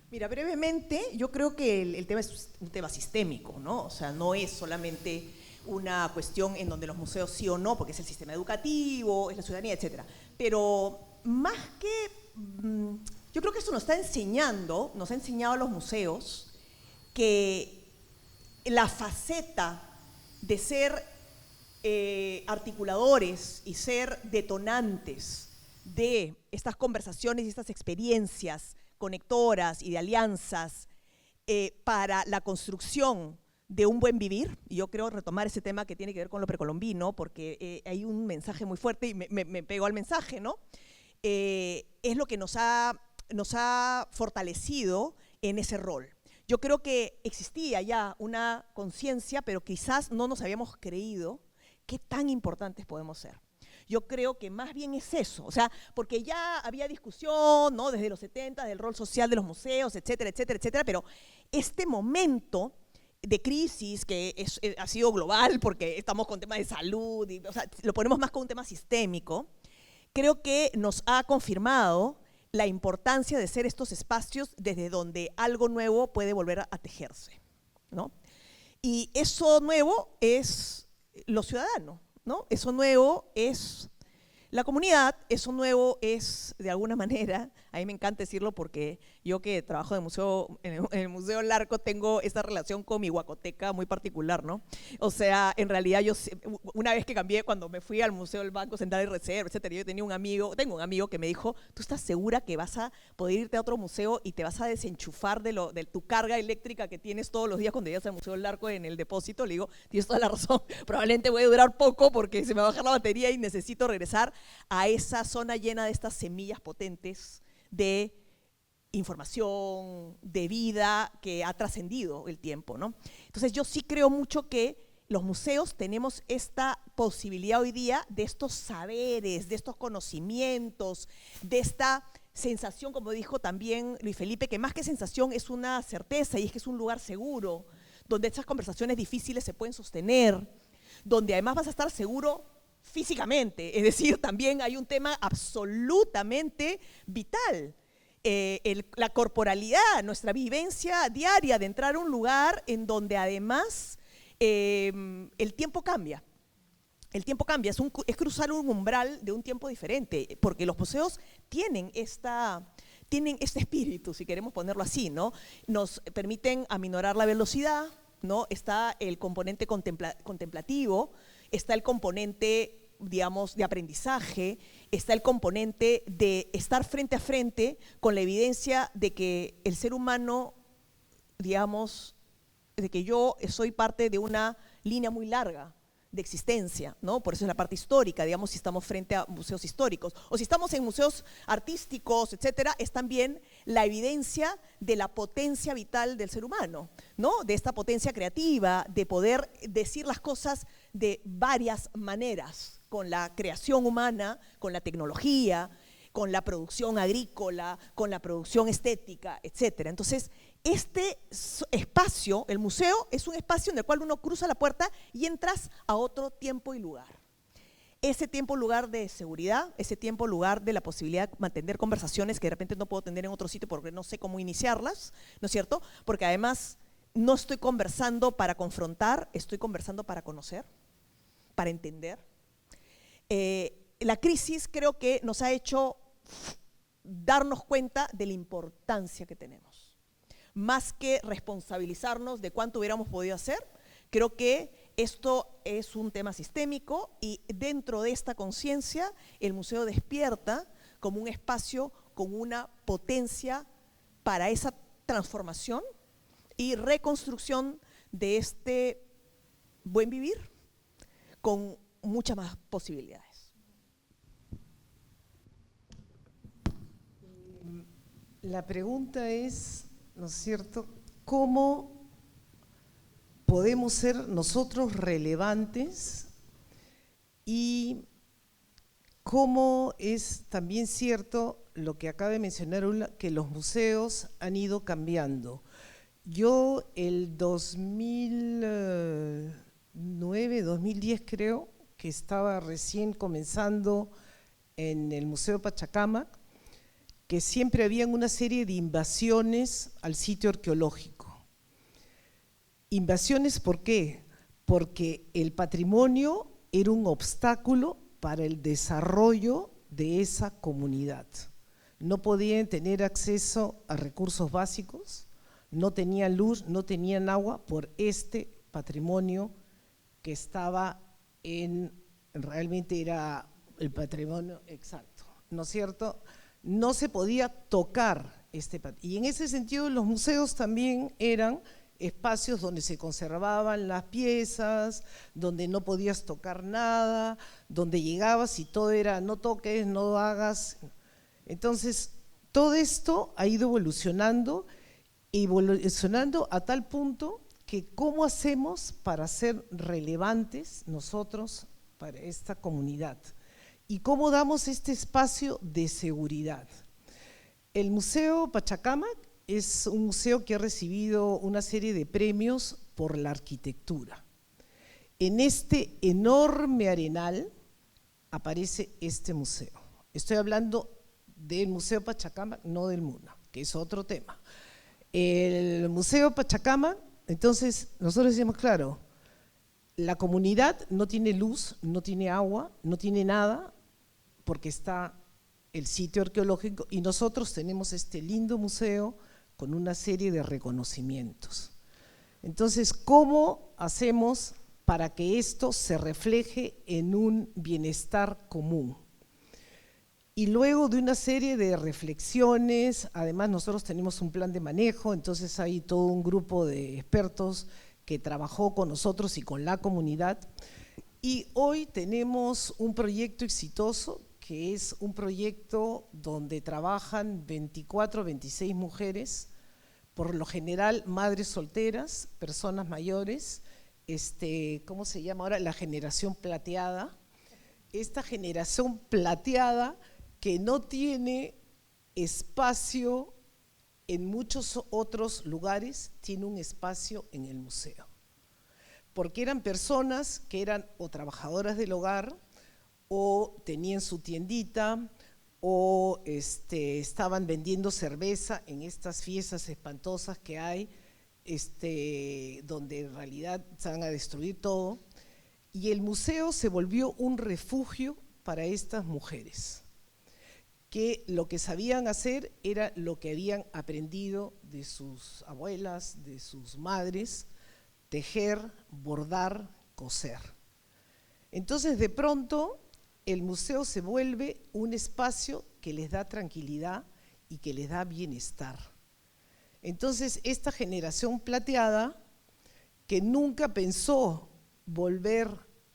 Mira, brevemente, yo creo que el tema es un tema sistémico, ¿no? O sea, no es solamente una cuestión en donde los museos sí o no, porque es el sistema educativo, es la ciudadanía, etcétera. Pero más que, yo creo que esto nos ha enseñado a los museos que la faceta de ser articuladores y ser detonantes de estas conversaciones y estas experiencias conectoras y de alianzas para la construcción de un buen vivir, y yo creo retomar ese tema que tiene que ver con lo precolombino, porque hay un mensaje muy fuerte y me pegó al mensaje, ¿no? Es lo que nos ha fortalecido en ese rol. Yo creo que existía ya una conciencia, pero quizás no nos habíamos creído qué tan importantes podemos ser. Yo creo que más bien es eso, o sea, porque ya había discusión, ¿no? Desde los 70, del rol social de los museos, etcétera, etcétera, etcétera, pero este momento de crisis que ha sido global, porque estamos con temas de salud, y, o sea, lo ponemos más como un tema sistémico, creo que nos ha confirmado la importancia de ser estos espacios desde donde algo nuevo puede volver a tejerse, ¿no? Y eso nuevo es lo ciudadano, ¿no? Eso nuevo es la comunidad, eso nuevo es, de alguna manera, a mí me encanta decirlo porque Yo que trabajo en el Museo Larco tengo esta relación con mi huacoteca muy particular, ¿no? O sea, en realidad yo, una vez que cambié, cuando me fui al Museo del Banco Central de Reserva, etcétera, yo tengo un amigo que me dijo, ¿tú estás segura que vas a poder irte a otro museo y te vas a desenchufar de tu carga eléctrica que tienes todos los días cuando llegas al Museo Larco en el depósito? Le digo, tienes toda la razón, probablemente voy a durar poco porque se me va a bajar la batería y necesito regresar a esa zona llena de estas semillas potentes de información, de vida que ha trascendido el tiempo, ¿no? Entonces yo sí creo mucho que los museos tenemos esta posibilidad hoy día de estos saberes, de estos conocimientos, de esta sensación, como dijo también Luis Felipe, que más que sensación es una certeza, y es que es un lugar seguro, donde estas conversaciones difíciles se pueden sostener, donde además vas a estar seguro físicamente, es decir, también hay un tema absolutamente vital. La corporalidad, nuestra vivencia diaria de entrar a un lugar en donde además el tiempo cambia. El tiempo cambia, es cruzar un umbral de un tiempo diferente, porque los museos tienen este espíritu, si queremos ponerlo así, ¿no? Nos permiten aminorar la velocidad, ¿no? Está el componente contemplativo, está el componente, digamos, de aprendizaje, está el componente de estar frente a frente con la evidencia de que el ser humano, digamos, de que yo soy parte de una línea muy larga de existencia, ¿no? Por eso es la parte histórica, digamos, si estamos frente a museos históricos, o si estamos en museos artísticos, etcétera, es también la evidencia de la potencia vital del ser humano, ¿no? De esta potencia creativa, de poder decir las cosas de varias maneras, con la creación humana, con la tecnología, con la producción agrícola, con la producción estética, etcétera. Entonces, este espacio, el museo, es un espacio en el cual uno cruza la puerta y entras a otro tiempo y lugar. Ese tiempo, lugar de seguridad, ese tiempo, lugar de la posibilidad de mantener conversaciones que de repente no puedo tener en otro sitio porque no sé cómo iniciarlas, ¿no es cierto? Porque además no estoy conversando para confrontar, estoy conversando para conocer, para entender. La crisis creo que nos ha hecho darnos cuenta de la importancia que tenemos. Más que responsabilizarnos de cuánto hubiéramos podido hacer, creo que esto es un tema sistémico y dentro de esta conciencia el museo despierta como un espacio con una potencia para esa transformación y reconstrucción de este buen vivir con muchas más posibilidades. La pregunta es, ¿no es cierto?, ¿cómo podemos ser nosotros relevantes? Y cómo es también cierto lo que acaba de mencionar Ulla, que los museos han ido cambiando. Yo el 2009, 2010 creo, que estaba recién comenzando en el Museo Pachacámac, que siempre habían una serie de invasiones al sitio arqueológico. ¿Invasiones por qué? Porque el patrimonio era un obstáculo para el desarrollo de esa comunidad. No podían tener acceso a recursos básicos, no tenían luz, no tenían agua por este patrimonio que estaba realmente era el patrimonio exacto, ¿no es cierto? No se podía tocar y en ese sentido los museos también eran espacios donde se conservaban las piezas, donde no podías tocar nada, donde llegabas y todo era no toques, no hagas. Entonces, todo esto ha ido evolucionando a tal punto que cómo hacemos para ser relevantes nosotros para esta comunidad y cómo damos este espacio de seguridad. El Museo Pachacámac es un museo que ha recibido una serie de premios por la arquitectura. En este enorme arenal aparece este museo. Estoy hablando del Museo Pachacámac, no del MUNA, que es otro tema. El Museo Pachacámac, entonces nosotros decimos, claro, la comunidad no tiene luz, no tiene agua, no tiene nada, porque está el sitio arqueológico, y nosotros tenemos este lindo museo con una serie de reconocimientos. Entonces, ¿cómo hacemos para que esto se refleje en un bienestar común? Y luego de una serie de reflexiones, además nosotros tenemos un plan de manejo, entonces hay todo un grupo de expertos que trabajó con nosotros y con la comunidad, y hoy tenemos un proyecto exitoso, que es un proyecto donde trabajan 24, 26 mujeres, por lo general madres solteras, personas mayores, ¿cómo se llama ahora? La generación plateada. Esta generación plateada que no tiene espacio en muchos otros lugares, tiene un espacio en el museo. Porque eran personas que eran o trabajadoras del hogar, o tenían su tiendita, o estaban vendiendo cerveza en estas fiestas espantosas que hay, donde en realidad se van a destruir todo. Y el museo se volvió un refugio para estas mujeres, que lo que sabían hacer era lo que habían aprendido de sus abuelas, de sus madres: tejer, bordar, coser. Entonces, de pronto, el museo se vuelve un espacio que les da tranquilidad y que les da bienestar. Entonces, esta generación plateada, que nunca pensó volver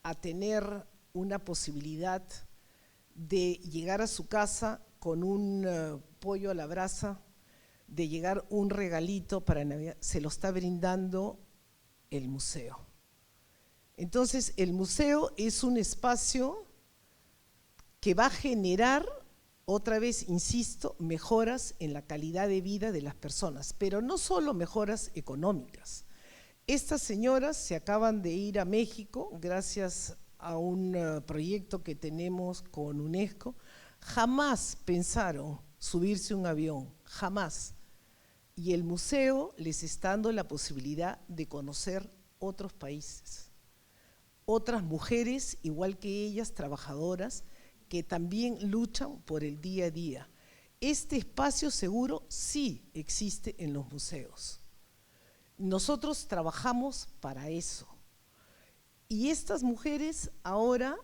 a tener una posibilidad de llegar a su casa con un pollo a la brasa, de llegar un regalito para Navidad, se lo está brindando el museo. Entonces, el museo es un espacio que va a generar, otra vez insisto, mejoras en la calidad de vida de las personas, pero no solo mejoras económicas. Estas señoras se acaban de ir a México gracias a un proyecto que tenemos con UNESCO. Jamás pensaron subirse a un avión, jamás. Y el museo les está dando la posibilidad de conocer otros países, otras mujeres igual que ellas, trabajadoras, que también luchan por el día a día. Este espacio seguro sí existe en los museos. Nosotros trabajamos para eso. Y estas mujeres ahora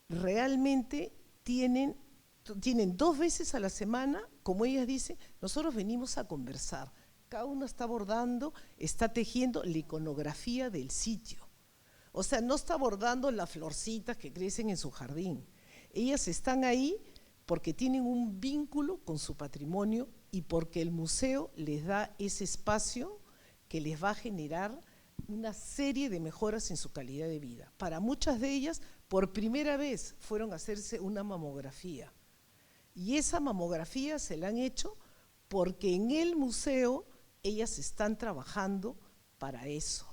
realmente tienen 2 veces a la semana, como ellas dicen, nosotros venimos a conversar. Cada una está bordando, está tejiendo la iconografía del sitio. O sea, no está bordando las florcitas que crecen en su jardín. Ellas están ahí porque tienen un vínculo con su patrimonio y porque el museo les da ese espacio que les va a generar una serie de mejoras en su calidad de vida. Para muchas de ellas, por primera vez fueron a hacerse una mamografía. Y esa mamografía se la han hecho porque en el museo ellas están trabajando para eso.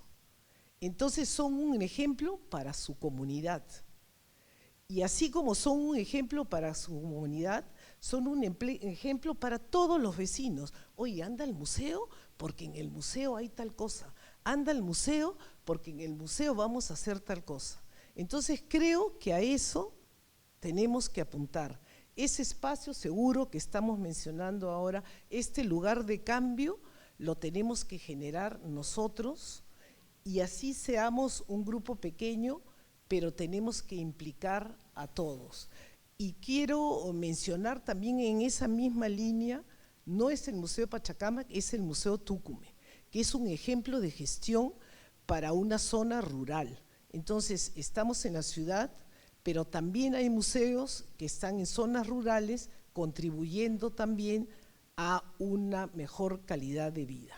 Entonces son un ejemplo para su comunidad. Y así como son un ejemplo para su comunidad, son un ejemplo para todos los vecinos. Oye, anda al museo porque en el museo hay tal cosa. Anda al museo porque en el museo vamos a hacer tal cosa. Entonces creo que a eso tenemos que apuntar. Ese espacio seguro que estamos mencionando ahora, este lugar de cambio, lo tenemos que generar nosotros y así seamos un grupo pequeño, pero tenemos que implicar a todos. Y quiero mencionar también en esa misma línea, no es el Museo Pachacámac, es el Museo Tucumé, que es un ejemplo de gestión para una zona rural. Entonces, estamos en la ciudad, pero también hay museos que están en zonas rurales contribuyendo también a una mejor calidad de vida.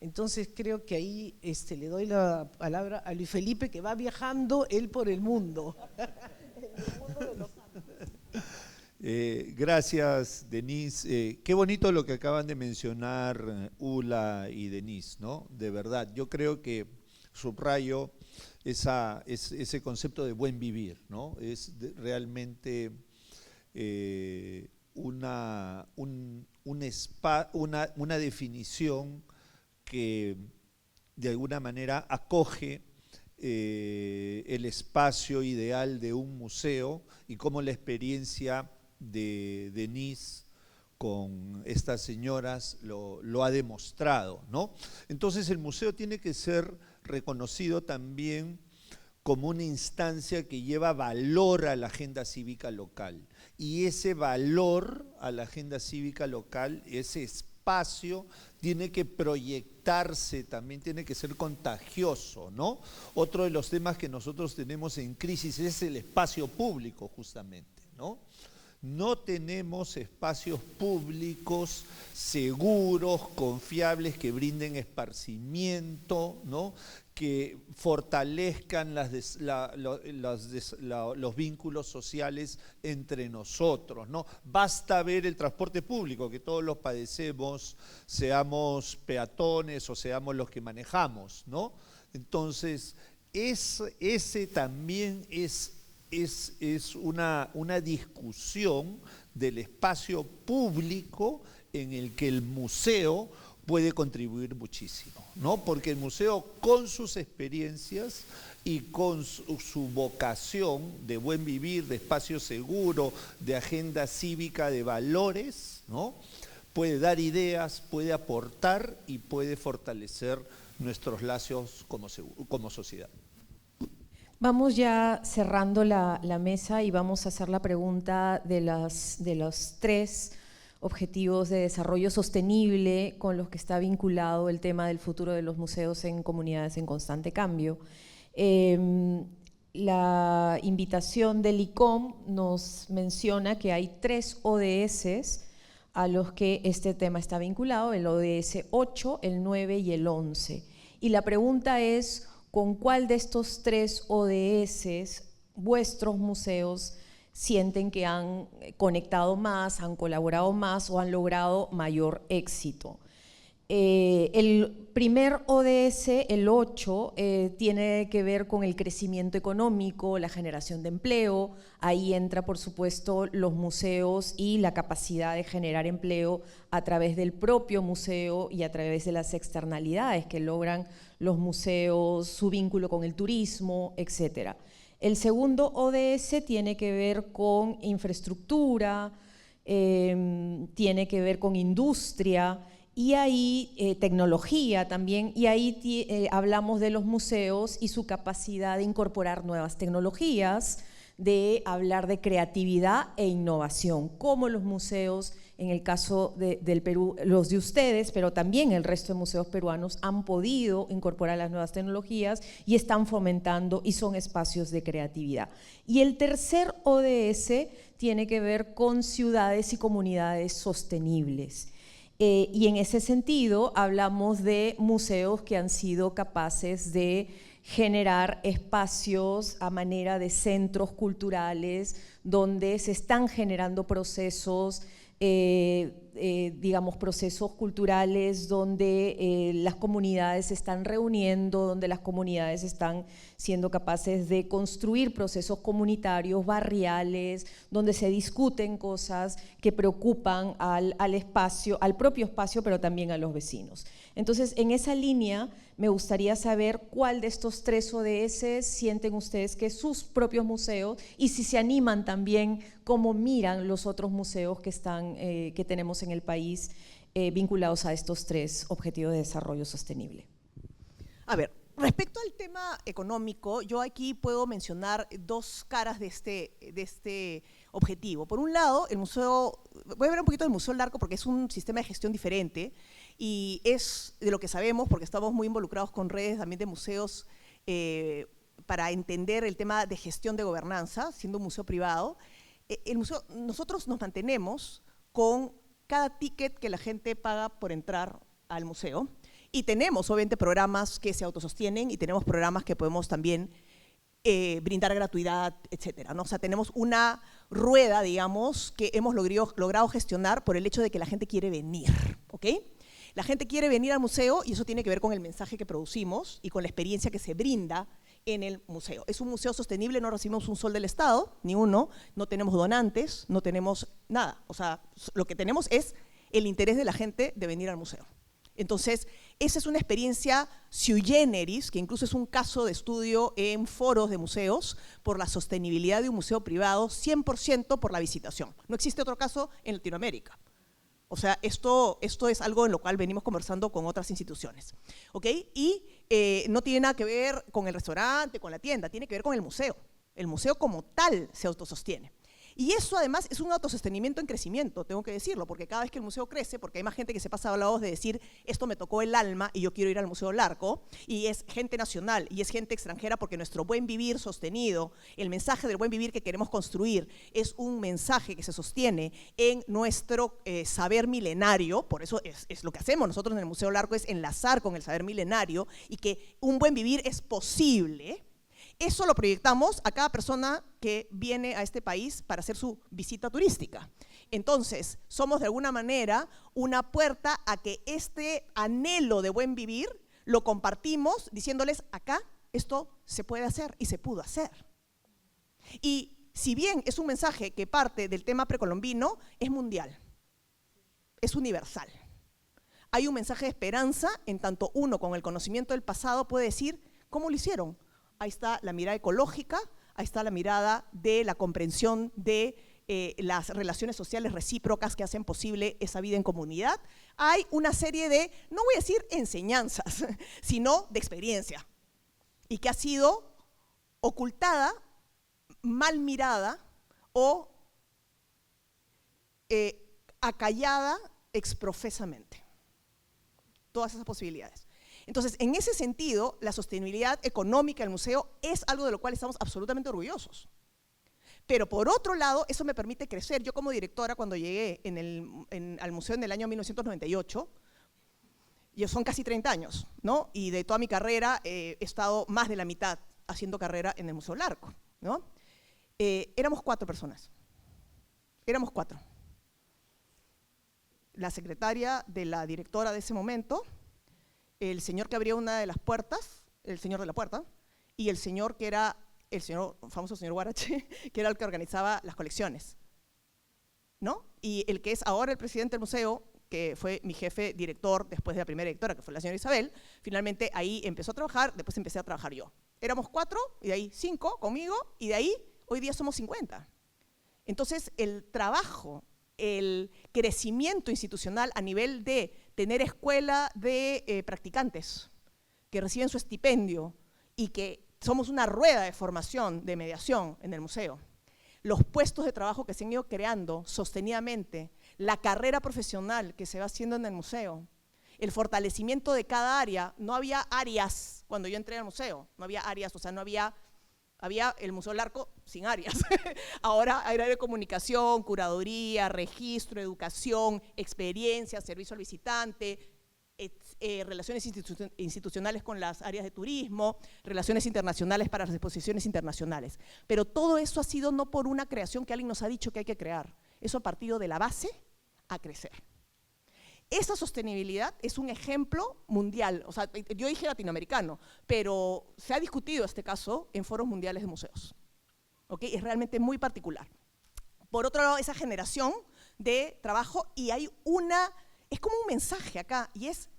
Entonces creo que ahí le doy la palabra a Luis Felipe, que va viajando él por el mundo. Gracias, Denise. Qué bonito lo que acaban de mencionar Ula y Denise, ¿no? De verdad, yo creo que subrayo ese concepto de buen vivir, ¿no? Es realmente una definición que de alguna manera acoge el espacio ideal de un museo y cómo la experiencia de Denise con estas señoras lo ha demostrado, ¿no? Entonces el museo tiene que ser reconocido también como una instancia que lleva valor a la agenda cívica local. Y ese valor a la agenda cívica local, ese espacio, tiene que proyectarse, también tiene que ser contagioso, ¿no? Otro de los temas que nosotros tenemos en crisis es el espacio público, justamente, ¿no? No tenemos espacios públicos seguros, confiables, que brinden esparcimiento, ¿no? Que fortalezcan los vínculos sociales entre nosotros, ¿no? Basta ver el transporte público, que todos los padecemos, seamos peatones o seamos los que manejamos, ¿no? Entonces, ese también es una discusión del espacio público en el que el museo puede contribuir muchísimo, ¿no? Porque el museo, con sus experiencias y con su vocación de buen vivir, de espacio seguro, de agenda cívica, de valores, ¿no? Puede dar ideas, puede aportar y puede fortalecer nuestros lazos como sociedad. Vamos ya cerrando la mesa y vamos a hacer la pregunta de los 3 objetivos de desarrollo sostenible con los que está vinculado el tema del futuro de los museos en comunidades en constante cambio. La invitación del ICOM nos menciona que hay 3 ODS a los que este tema está vinculado, el ODS 8, el 9 y el 11. Y la pregunta es, ¿con cuál de estos 3 ODS vuestros museos sienten que han conectado más, han colaborado más o han logrado mayor éxito? El primer ODS, el 8, tiene que ver con el crecimiento económico, la generación de empleo. Ahí entra, por supuesto, los museos y la capacidad de generar empleo a través del propio museo y a través de las externalidades que logran los museos, su vínculo con el turismo, etcétera. El segundo ODS tiene que ver con infraestructura, tiene que ver con industria y ahí tecnología también, y ahí hablamos de los museos y su capacidad de incorporar nuevas tecnologías, de hablar de creatividad e innovación, cómo los museos, en el caso del Perú, los de ustedes, pero también el resto de museos peruanos han podido incorporar las nuevas tecnologías y están fomentando y son espacios de creatividad. Y el tercer ODS tiene que ver con ciudades y comunidades sostenibles. Y en ese sentido hablamos de museos que han sido capaces de generar espacios a manera de centros culturales donde se están generando procesos, digamos, procesos culturales donde las comunidades se están reuniendo, donde las comunidades están siendo capaces de construir procesos comunitarios, barriales, donde se discuten cosas que preocupan al espacio, al propio espacio, pero también a los vecinos. Entonces, en esa línea, me gustaría saber cuál de estos 3 ODS sienten ustedes que sus propios museos, y si se animan también, cómo miran los otros museos que tenemos en el país vinculados a estos 3 objetivos de desarrollo sostenible. A ver, respecto al tema económico, yo aquí puedo mencionar 2 caras de este objetivo. Por un lado, el museo, voy a hablar un poquito del Museo Larco porque es un sistema de gestión diferente y es de lo que sabemos porque estamos muy involucrados con redes también de museos para entender el tema de gestión de gobernanza, siendo un museo privado. El museo, nosotros nos mantenemos con cada ticket que la gente paga por entrar al museo y tenemos obviamente programas que se autosostienen y tenemos programas que podemos también brindar gratuidad, etcétera, ¿no? O sea, tenemos una rueda, digamos, que hemos logrado gestionar por el hecho de que la gente quiere venir, ¿ok? La gente quiere venir al museo y eso tiene que ver con el mensaje que producimos y con la experiencia que se brinda en el museo. Es un museo sostenible, no recibimos un sol del Estado, ni uno, no tenemos donantes, no tenemos nada. O sea, lo que tenemos es el interés de la gente de venir al museo. Entonces, esa es una experiencia sui generis, que incluso es un caso de estudio en foros de museos por la sostenibilidad de un museo privado, 100% por la visitación. No existe otro caso en Latinoamérica. O sea, esto es algo en lo cual venimos conversando con otras instituciones. ¿Ok? Y no tiene nada que ver con el restaurante, con la tienda, tiene que ver con el museo. El museo como tal se autosostiene. Y eso además es un autosostenimiento en crecimiento, tengo que decirlo, porque cada vez que el museo crece, porque hay más gente que se pasa a la voz de decir, esto me tocó el alma y yo quiero ir al Museo Larco, y es gente nacional y es gente extranjera, porque nuestro buen vivir sostenido, el mensaje del buen vivir que queremos construir, es un mensaje que se sostiene en nuestro saber milenario. Por eso es lo que hacemos nosotros en el Museo Larco, es enlazar con el saber milenario y que un buen vivir es posible. Eso lo proyectamos a cada persona que viene a este país para hacer su visita turística. Entonces, somos de alguna manera una puerta a que este anhelo de buen vivir lo compartimos diciéndoles, acá esto se puede hacer y se pudo hacer. Y si bien es un mensaje que parte del tema precolombino, es mundial, es universal. Hay un mensaje de esperanza en tanto uno con el conocimiento del pasado puede decir, ¿cómo lo hicieron? Ahí está la mirada ecológica, ahí está la mirada de la comprensión de las relaciones sociales recíprocas que hacen posible esa vida en comunidad. Hay una serie de, no voy a decir enseñanzas, sino de experiencia, y que ha sido ocultada, mal mirada o acallada exprofesamente. Todas esas posibilidades. Entonces, en ese sentido, la sostenibilidad económica del museo es algo de lo cual estamos absolutamente orgullosos. Pero por otro lado, eso me permite crecer. Yo como directora, cuando llegué al museo en el año 1998, son casi 30 años, ¿no? Y de toda mi carrera he estado más de la mitad haciendo carrera en el Museo Larco, ¿no? Éramos 4 personas. Éramos 4. La secretaria de la directora de ese momento, el señor que abría una de las puertas, el señor de la puerta, y el señor que era el famoso señor Guarache, que era el que organizaba las colecciones, ¿no? Y el que es ahora el presidente del museo, que fue mi jefe director después de la primera directora, que fue la señora Isabel, finalmente ahí empezó a trabajar, después empecé a trabajar yo. Éramos 4, y de ahí 5 conmigo, y de ahí hoy día somos 50. Entonces, el trabajo, el crecimiento institucional a nivel de tener escuela de practicantes que reciben su estipendio y que somos una rueda de formación, de mediación en el museo, los puestos de trabajo que se han ido creando sostenidamente, la carrera profesional que se va haciendo en el museo, el fortalecimiento de cada área. No había áreas cuando yo entré al museo, no había áreas, o sea, no había el Museo Larco sin áreas. Ahora hay área de comunicación, curaduría, registro, educación, experiencia, servicio al visitante, relaciones institucionales con las áreas de turismo, relaciones internacionales para las exposiciones internacionales. Pero todo eso ha sido no por una creación que alguien nos ha dicho que hay que crear. Eso ha partido de la base a crecer. Esa sostenibilidad es un ejemplo mundial, o sea, yo dije latinoamericano, pero se ha discutido este caso en foros mundiales de museos. ¿Okay? Es realmente muy particular. Por otro lado, esa generación de trabajo, y hay es como un mensaje acá, y es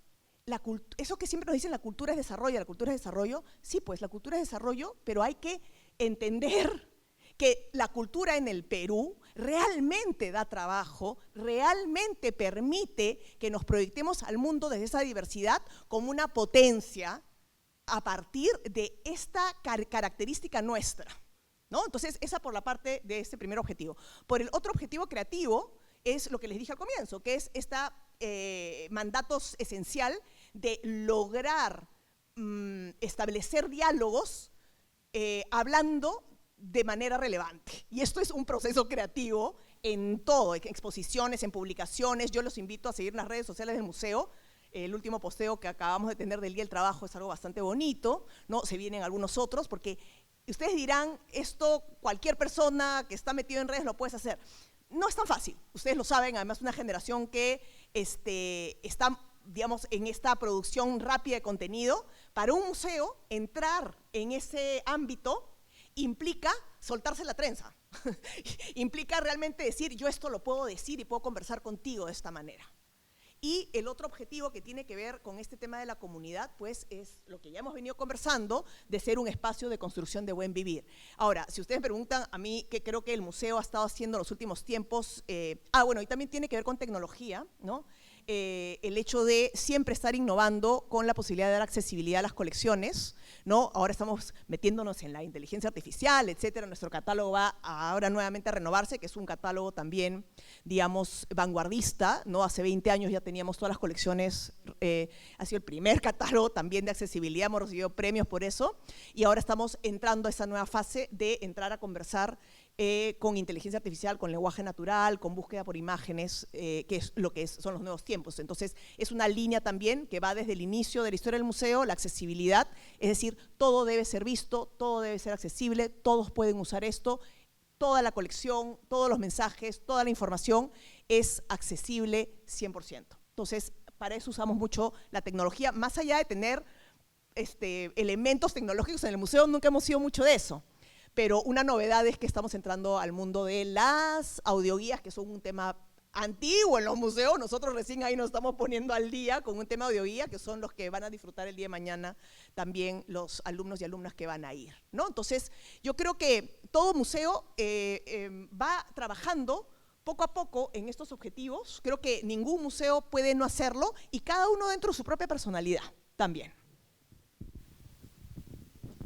eso que siempre nos dicen, la cultura es desarrollo, sí, pues la cultura es desarrollo, pero hay que entender que la cultura en el Perú realmente da trabajo, realmente permite que nos proyectemos al mundo desde esa diversidad como una potencia a partir de esta característica nuestra, ¿no? Entonces, esa por la parte de este primer objetivo. Por el otro objetivo creativo es lo que les dije al comienzo, que es mandato esencial de lograr establecer diálogos hablando de manera relevante. Y esto es un proceso creativo en todo, en exposiciones, en publicaciones. Yo los invito a seguir las redes sociales del museo. El último posteo que acabamos de tener del Día del Trabajo es algo bastante bonito, ¿no? Se vienen algunos otros, porque ustedes dirán, esto cualquier persona que está metido en redes lo puede hacer. No es tan fácil, ustedes lo saben, además una generación que está, digamos, en esta producción rápida de contenido. Para un museo, entrar en ese ámbito implica soltarse la trenza, implica realmente decir, yo esto lo puedo decir y puedo conversar contigo de esta manera. Y el otro objetivo que tiene que ver con este tema de la comunidad, pues es lo que ya hemos venido conversando, de ser un espacio de construcción de buen vivir. Ahora, si ustedes me preguntan a mí qué creo que el museo ha estado haciendo en los últimos tiempos, bueno, y también tiene que ver con tecnología, ¿no? El hecho de siempre estar innovando con la posibilidad de dar accesibilidad a las colecciones, ¿no? Ahora estamos metiéndonos en la inteligencia artificial, etcétera. Nuestro catálogo va ahora nuevamente a renovarse, que es un catálogo también, digamos, vanguardista, ¿no? Hace 20 años ya teníamos todas las colecciones, ha sido el primer catálogo también de accesibilidad, hemos recibido premios por eso, y ahora estamos entrando a esa nueva fase de entrar a conversar con inteligencia artificial, con lenguaje natural, con búsqueda por imágenes, que es lo que son los nuevos tiempos. Entonces, es una línea también que va desde el inicio de la historia del museo, la accesibilidad, es decir, todo debe ser visto, todo debe ser accesible, todos pueden usar esto, toda la colección, todos los mensajes, toda la información es accesible 100%. Entonces, para eso usamos mucho la tecnología, más allá de tener elementos tecnológicos en el museo, nunca hemos sido mucho de eso. Pero una novedad es que estamos entrando al mundo de las audioguías, que son un tema antiguo en los museos. Nosotros recién ahí nos estamos poniendo al día con un tema de audioguía, que son los que van a disfrutar el día de mañana también los alumnos y alumnas que van a ir, ¿no? Entonces, yo creo que todo museo va trabajando poco a poco en estos objetivos. Creo que ningún museo puede no hacerlo y cada uno dentro de su propia personalidad también.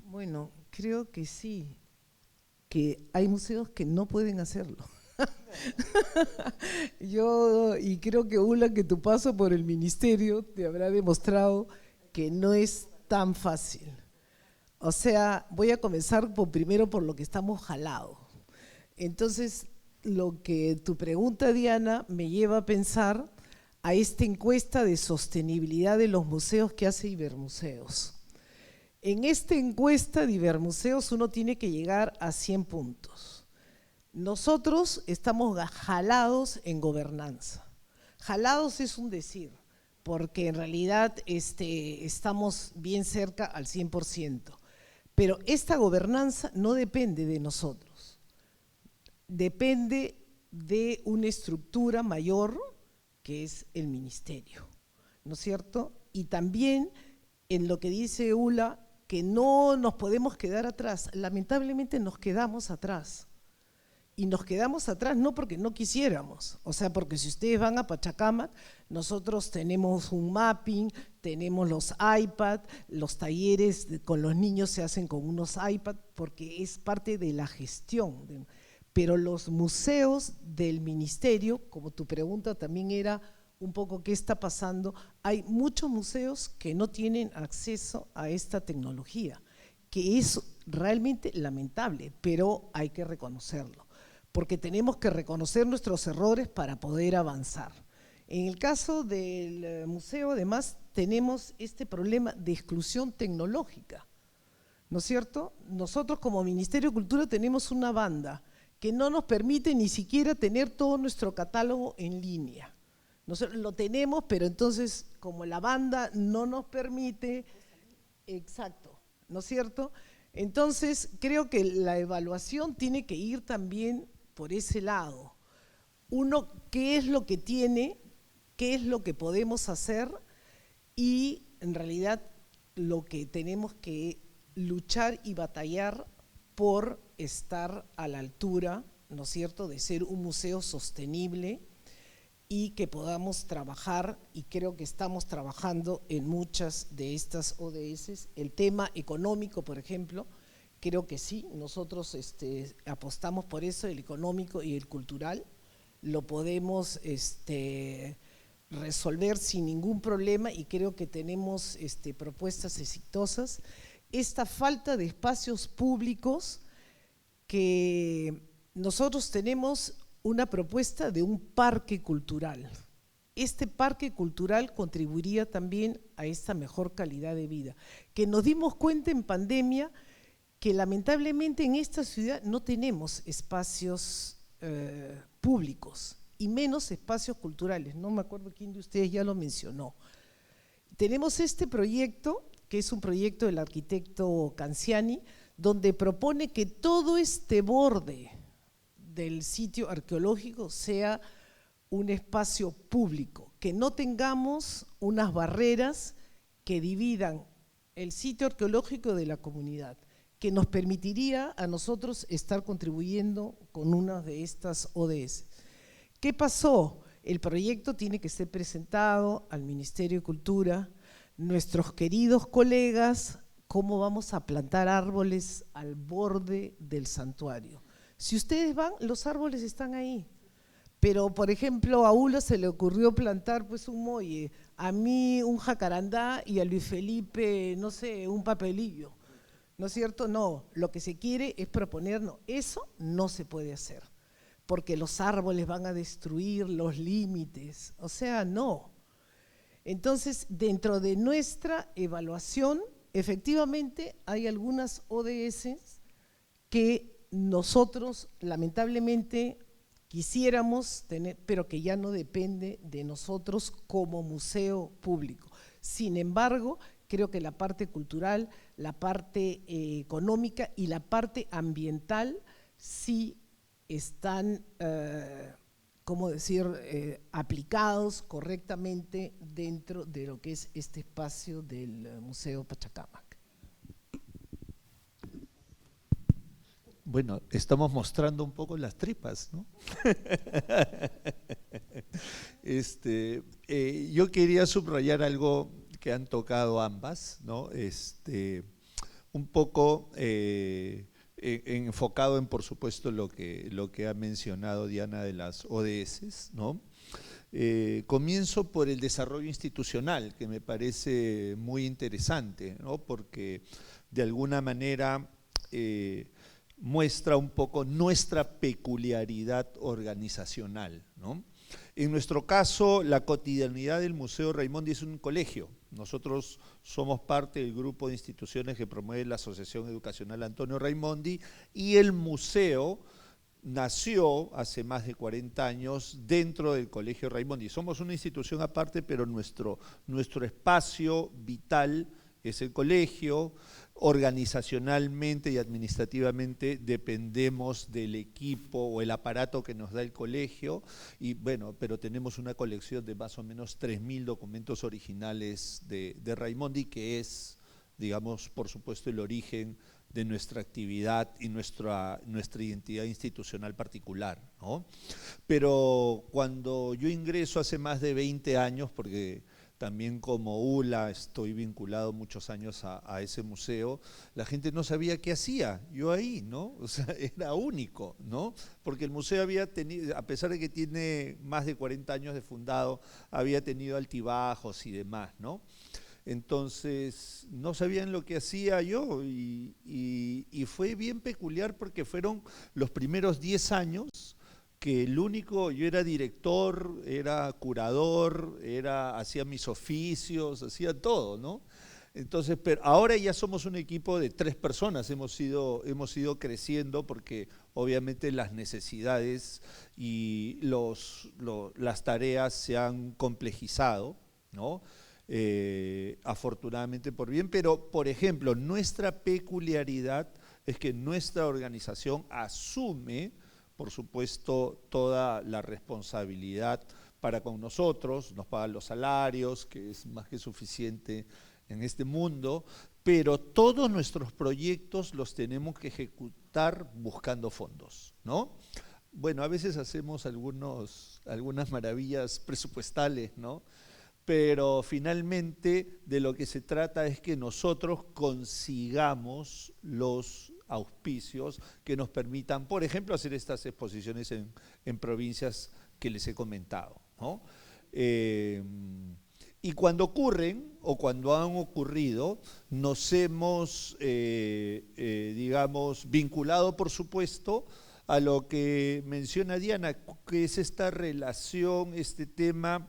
Bueno, creo que sí, que hay museos que no pueden hacerlo. Y creo que Ula, que tu paso por el ministerio te habrá demostrado que no es tan fácil. O sea, voy a comenzar primero por lo que estamos jalados. Entonces, lo que tu pregunta, Diana, me lleva a pensar a esta encuesta de sostenibilidad de los museos que hace Ibermuseos. En esta encuesta de Ibermuseos uno tiene que llegar a 100 puntos. Nosotros estamos jalados en gobernanza. Jalados es un decir, porque en realidad estamos bien cerca al 100%. Pero esta gobernanza no depende de nosotros, depende de una estructura mayor que es el ministerio, ¿no es cierto? Y también en lo que dice Ula, que no nos podemos quedar atrás. Lamentablemente nos quedamos atrás. Y nos quedamos atrás no porque no quisiéramos, o sea, porque si ustedes van a Pachacamac, nosotros tenemos un mapping, tenemos los iPad, los talleres con los niños se hacen con unos iPad porque es parte de la gestión. Pero los museos del ministerio, como tu pregunta también era un poco qué está pasando, hay muchos museos que no tienen acceso a esta tecnología, que es realmente lamentable, pero hay que reconocerlo, porque tenemos que reconocer nuestros errores para poder avanzar. En el caso del museo, además, tenemos este problema de exclusión tecnológica, ¿no es cierto? Nosotros como Ministerio de Cultura tenemos una banda que no nos permite ni siquiera tener todo nuestro catálogo en línea. Nosotros lo tenemos, pero entonces como la banda no nos permite, exacto, ¿no es cierto? Entonces creo que la evaluación tiene que ir también por ese lado. Uno, ¿qué es lo que tiene? ¿Qué es lo que podemos hacer? Y en realidad lo que tenemos que luchar y batallar por estar a la altura, ¿no es cierto?, de ser un museo sostenible y que podamos trabajar, y creo que estamos trabajando en muchas de estas ODS. El tema económico, por ejemplo, creo que sí, nosotros apostamos por eso, el económico y el cultural, lo podemos resolver sin ningún problema y creo que tenemos propuestas exitosas. Esta falta de espacios públicos, que nosotros tenemos una propuesta de un parque cultural. Este parque cultural contribuiría también a esta mejor calidad de vida, que nos dimos cuenta en pandemia que lamentablemente en esta ciudad no tenemos espacios públicos y menos espacios culturales. No me acuerdo quién de ustedes ya lo mencionó. Tenemos este proyecto, que es un proyecto del arquitecto Canciani, donde propone que todo este borde del sitio arqueológico sea un espacio público, que no tengamos unas barreras que dividan el sitio arqueológico de la comunidad, que nos permitiría a nosotros estar contribuyendo con una de estas ODS. ¿Qué pasó? El proyecto tiene que ser presentado al Ministerio de Cultura. Nuestros queridos colegas, ¿cómo vamos a plantar árboles al borde del santuario? Si ustedes van, los árboles están ahí. Pero, por ejemplo, a Ula se le ocurrió plantar pues un molle, a mí un jacarandá y a Luis Felipe, no sé, un papelillo. ¿No es cierto? No, lo que se quiere es proponernos, eso no se puede hacer, porque los árboles van a destruir los límites, o sea, no. Entonces, dentro de nuestra evaluación, efectivamente hay algunas ODS que nosotros lamentablemente quisiéramos tener, pero que ya no depende de nosotros como museo público. Sin embargo, creo que la parte cultural, la parte económica y la parte ambiental sí están, ¿cómo decir?, aplicados correctamente dentro de lo que es este espacio del Museo Pachacámac. Bueno, estamos mostrando un poco las tripas, ¿no? Yo quería subrayar algo que han tocado ambas, ¿no? Un poco enfocado en, por supuesto, lo que ha mencionado Diana de las ODS, ¿no? Comienzo por el desarrollo institucional, que me parece muy interesante, ¿no? Porque de alguna manera muestra un poco nuestra peculiaridad organizacional, ¿no? En nuestro caso, la cotidianidad del Museo Raimondi es un colegio. Nosotros somos parte del grupo de instituciones que promueve la Asociación Educacional Antonio Raimondi, y el museo nació hace más de 40 años dentro del Colegio Raimondi. Somos una institución aparte, pero nuestro espacio vital es el colegio. Organizacionalmente y administrativamente dependemos del equipo o el aparato que nos da el colegio, y bueno, pero tenemos una colección de más o menos 3.000 documentos originales de Raimondi, que es, digamos, por supuesto, el origen de nuestra actividad y nuestra identidad institucional particular, ¿no? Pero cuando yo ingreso hace más de 20 años, porque también como ULA estoy vinculado muchos años a ese museo, la gente no sabía qué hacía yo ahí, ¿no? O sea, era único, ¿no? Porque el museo había tenido, a pesar de que tiene más de 40 años de fundado, había tenido altibajos y demás, ¿no? Entonces no sabían lo que hacía yo, y fue bien peculiar porque fueron los primeros 10 años que yo era director, era curador, hacía mis oficios, hacía todo, ¿no? Entonces, pero ahora ya somos un equipo de 3 personas, hemos ido creciendo porque obviamente las necesidades y las tareas se han complejizado, ¿no? Afortunadamente por bien, pero por ejemplo, nuestra peculiaridad es que nuestra organización asume, por supuesto, toda la responsabilidad para con nosotros, nos pagan los salarios, que es más que suficiente en este mundo, pero todos nuestros proyectos los tenemos que ejecutar buscando fondos, ¿no? Bueno, a veces hacemos algunas maravillas presupuestales, ¿no? Pero finalmente de lo que se trata es que nosotros consigamos los auspicios que nos permitan, por ejemplo, hacer estas exposiciones en provincias que les he comentado, ¿no? Y cuando ocurren o cuando han ocurrido, nos hemos, digamos, vinculado, por supuesto, a lo que menciona Diana, que es esta relación, este tema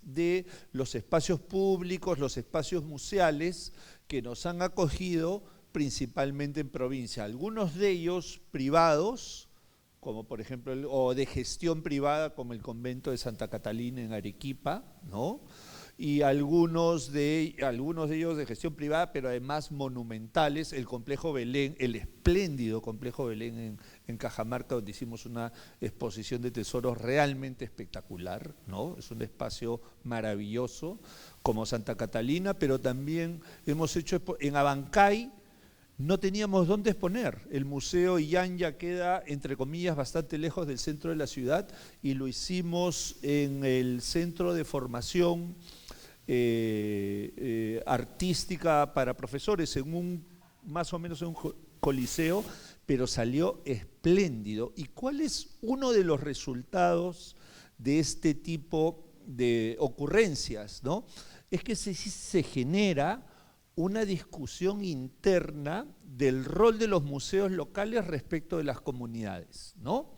de los espacios públicos, los espacios museales que nos han acogido principalmente en provincia, algunos de ellos privados, como por ejemplo, o de gestión privada, como el convento de Santa Catalina en Arequipa, ¿no? y algunos de ellos de gestión privada, pero además monumentales, el complejo Belén, el espléndido complejo Belén en Cajamarca, donde hicimos una exposición de tesoros realmente espectacular, ¿no? Es un espacio maravilloso, como Santa Catalina, pero también hemos hecho en Abancay. No teníamos dónde exponer. El Museo Iyanya queda, entre comillas, bastante lejos del centro de la ciudad y lo hicimos en el centro de formación artística para profesores, más o menos en un coliseo, pero salió espléndido. ¿Y cuál es uno de los resultados de este tipo de ocurrencias, ¿no? Es que se genera una discusión interna del rol de los museos locales respecto de las comunidades, ¿no?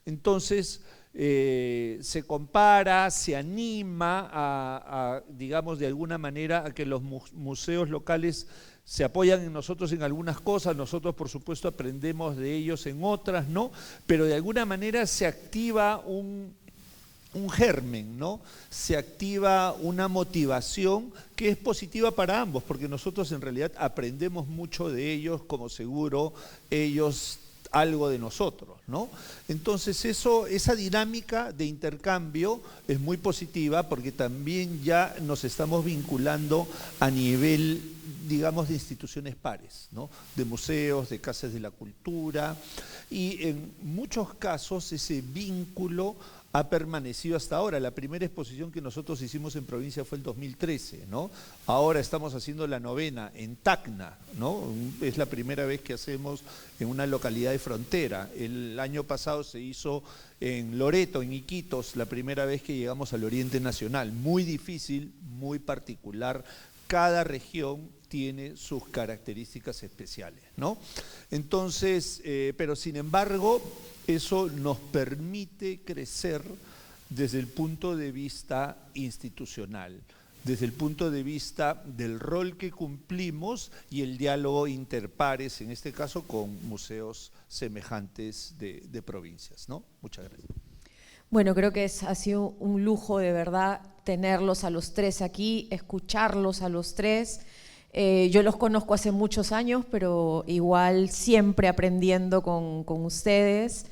Entonces, se compara, se anima digamos, de alguna manera a que los museos locales se apoyan en nosotros en algunas cosas, nosotros por supuesto aprendemos de ellos en otras, ¿no? Pero de alguna manera se activa un germen, ¿no? Se activa una motivación que es positiva para ambos, porque nosotros en realidad aprendemos mucho de ellos, como seguro ellos algo de nosotros, ¿no? Entonces esa dinámica de intercambio es muy positiva porque también ya nos estamos vinculando a nivel, digamos, de instituciones pares, ¿no? De museos, de casas de la cultura, y en muchos casos ese vínculo ha permanecido hasta ahora. La primera exposición que nosotros hicimos en provincia fue el 2013, ¿no? Ahora estamos haciendo la 9ª en Tacna, ¿no? Es la primera vez que hacemos en una localidad de frontera. El año pasado se hizo en Loreto, en Iquitos, la primera vez que llegamos al Oriente Nacional. Muy difícil, muy particular. Cada región tiene sus características especiales, ¿no? Entonces, pero sin embargo, eso nos permite crecer desde el punto de vista institucional, desde el punto de vista del rol que cumplimos y el diálogo interpares, en este caso con museos semejantes de provincias, ¿no? Muchas gracias. Bueno, creo que ha sido un lujo de verdad tenerlos a los tres aquí, escucharlos a los tres. Yo los conozco hace muchos años, pero igual siempre aprendiendo con ustedes.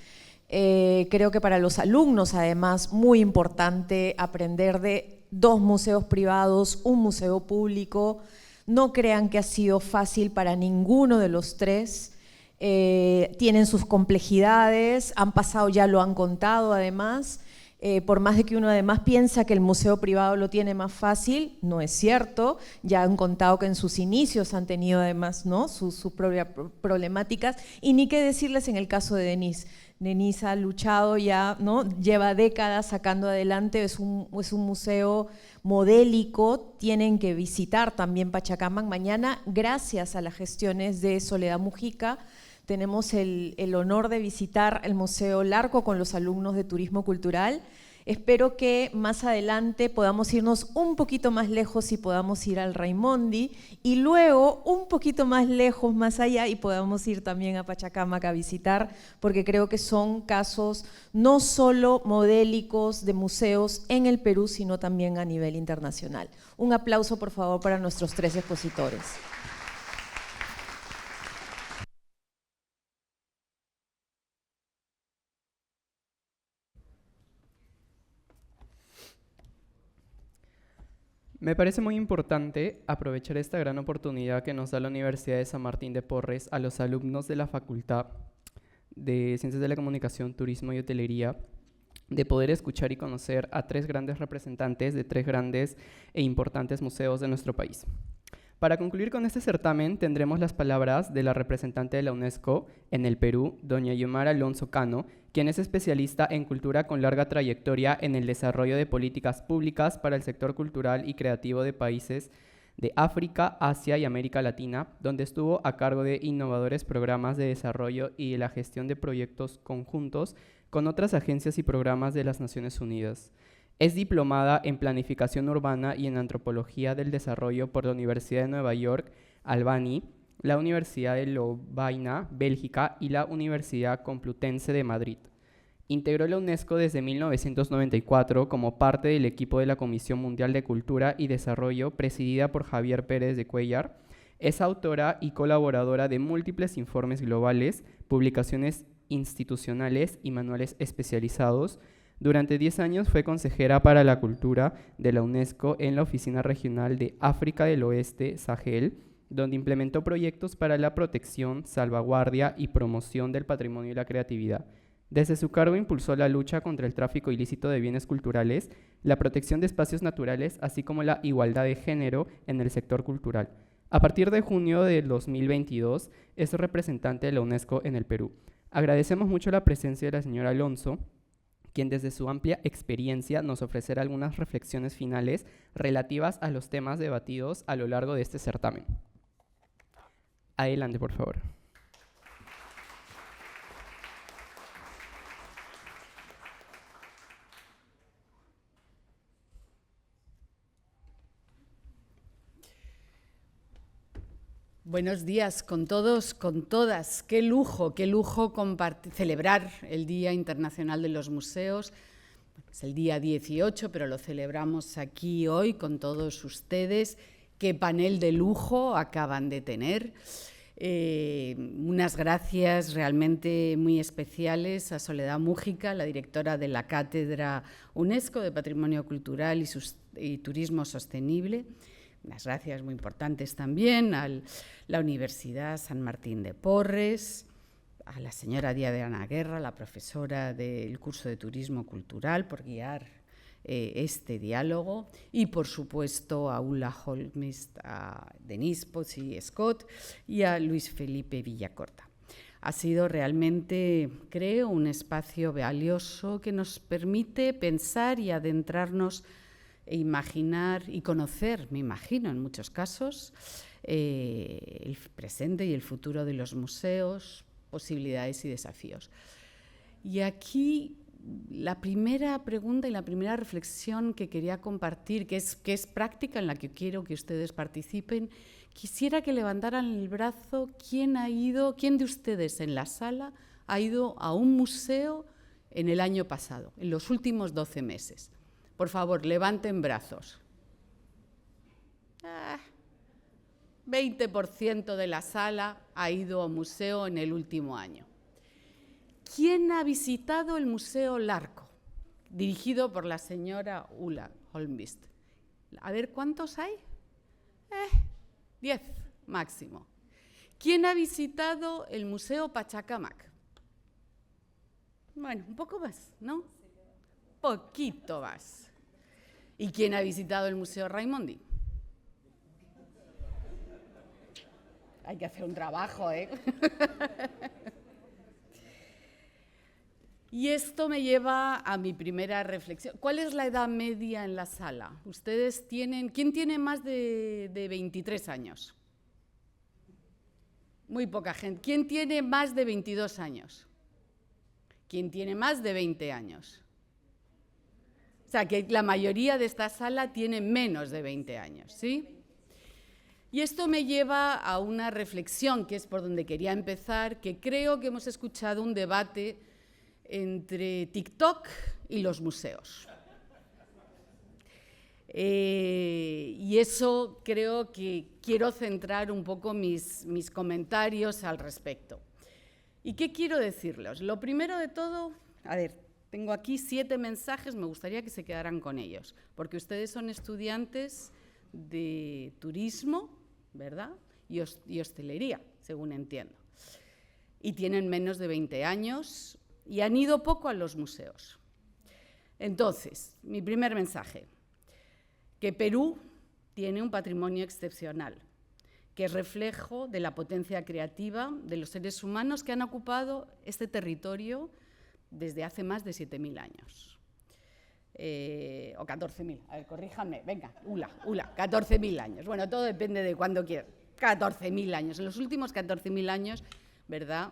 Creo que para los alumnos, además, muy importante aprender de 2 museos privados, un museo público. No crean que ha sido fácil para ninguno de los tres. Tienen sus complejidades, han pasado, ya lo han contado además. Por más de que uno además piensa que el museo privado lo tiene más fácil, no es cierto. Ya han contado que en sus inicios han tenido además, ¿no?, sus propias problemáticas, y ni qué decirles en el caso de Denise. Denise ha luchado ya, ¿no?, lleva décadas sacando adelante, es un museo modélico. Tienen que visitar también Pachacamac mañana, gracias a las gestiones de Soledad Mujica. Tenemos el honor de visitar el Museo Larco con los alumnos de Turismo Cultural. Espero que más adelante podamos irnos un poquito más lejos y podamos ir al Raimondi, y luego un poquito más lejos, más allá, y podamos ir también a Pachacamac a visitar, porque creo que son casos no solo modélicos de museos en el Perú, sino también a nivel internacional. Un aplauso, por favor, para nuestros 3 expositores. Me parece muy importante aprovechar esta gran oportunidad que nos da la Universidad de San Martín de Porres a los alumnos de la Facultad de Ciencias de la Comunicación, Turismo y Hotelería, de poder escuchar y conocer a 3 grandes representantes de 3 grandes e importantes museos de nuestro país. Para concluir con este certamen, tendremos las palabras de la representante de la UNESCO en el Perú, doña Yomara Alonso Cano, quien es especialista en cultura con larga trayectoria en el desarrollo de políticas públicas para el sector cultural y creativo de países de África, Asia y América Latina, donde estuvo a cargo de innovadores programas de desarrollo y de la gestión de proyectos conjuntos con otras agencias y programas de las Naciones Unidas. Es diplomada en Planificación Urbana y en Antropología del Desarrollo por la Universidad de Nueva York, Albany, la Universidad de Lovaina, Bélgica, y la Universidad Complutense de Madrid. Integró la UNESCO desde 1994 como parte del equipo de la Comisión Mundial de Cultura y Desarrollo presidida por Javier Pérez de Cuellar. Es autora y colaboradora de múltiples informes globales, publicaciones institucionales y manuales especializados. Durante 10 años fue consejera para la cultura de la UNESCO en la Oficina Regional de África del Oeste, Sahel, donde implementó proyectos para la protección, salvaguardia y promoción del patrimonio y la creatividad. Desde su cargo impulsó la lucha contra el tráfico ilícito de bienes culturales, la protección de espacios naturales, así como la igualdad de género en el sector cultural. A partir de junio del 2022 es representante de la UNESCO en el Perú. Agradecemos mucho la presencia de la señora Alonso, quien desde su amplia experiencia nos ofrecerá algunas reflexiones finales relativas a los temas debatidos a lo largo de este certamen. Adelante, por favor. Buenos días con todos, con todas. Qué lujo celebrar el Día Internacional de los Museos. Es el día 18, pero lo celebramos aquí hoy con todos ustedes. Qué panel de lujo acaban de tener. Unas gracias realmente muy especiales a Soledad Mújica, la directora de la Cátedra UNESCO de Patrimonio Cultural y Turismo Sostenible. Unas gracias muy importantes también a la Universidad San Martín de Porres, a la señora Diana Guerra, la profesora del curso de Turismo Cultural, por guiar este diálogo, y por supuesto a Ulla Holmist, a Denise Pozzi Scott y a Luis Felipe Villacorta. Ha sido realmente, creo, un espacio valioso que nos permite pensar y adentrarnos e imaginar y conocer, me imagino en muchos casos, el presente y el futuro de los museos, posibilidades y desafíos. Y aquí la primera pregunta y la primera reflexión que quería compartir, que es práctica, en la que quiero que ustedes participen, quisiera que levantaran el brazo quién de ustedes en la sala ha ido a un museo en el año pasado, en los últimos 12 meses. Por favor, levanten brazos. 20% de la sala ha ido a un museo en el último año. ¿Quién ha visitado el Museo Larco, dirigido por la señora Ulla Holmist? A ver, ¿cuántos hay? 10 máximo. ¿Quién ha visitado el Museo Pachacamac? Bueno, un poco más, ¿no? Poquito más. ¿Y quién ha visitado el Museo Raimondi? Hay que hacer un trabajo, ¿eh? Y esto me lleva a mi primera reflexión. ¿Cuál es la edad media en la sala? Ustedes tienen... ¿Quién tiene más de 23 años? Muy poca gente. ¿Quién tiene más de 22 años? ¿Quién tiene más de 20 años? O sea, que la mayoría de esta sala tiene menos de 20 años, ¿sí? Y esto me lleva a una reflexión, que es por donde quería empezar, que creo que hemos escuchado un debate entre TikTok y los museos. Y eso creo que quiero centrar un poco mis comentarios al respecto. ¿Y qué quiero decirles? Lo primero de todo, a ver, tengo aquí 7 mensajes, me gustaría que se quedaran con ellos, porque ustedes son estudiantes de turismo, ¿verdad? Y hostelería, según entiendo. Y tienen menos de 20 años y han ido poco a los museos. Entonces, mi primer mensaje, que Perú tiene un patrimonio excepcional, que es reflejo de la potencia creativa de los seres humanos que han ocupado este territorio desde hace más de 7.000 años. O 14.000, a ver, corríjanme, venga, Ulla, 14.000 años. Bueno, todo depende de cuándo quieran. 14.000 años. En los últimos 14.000 años, ¿verdad?,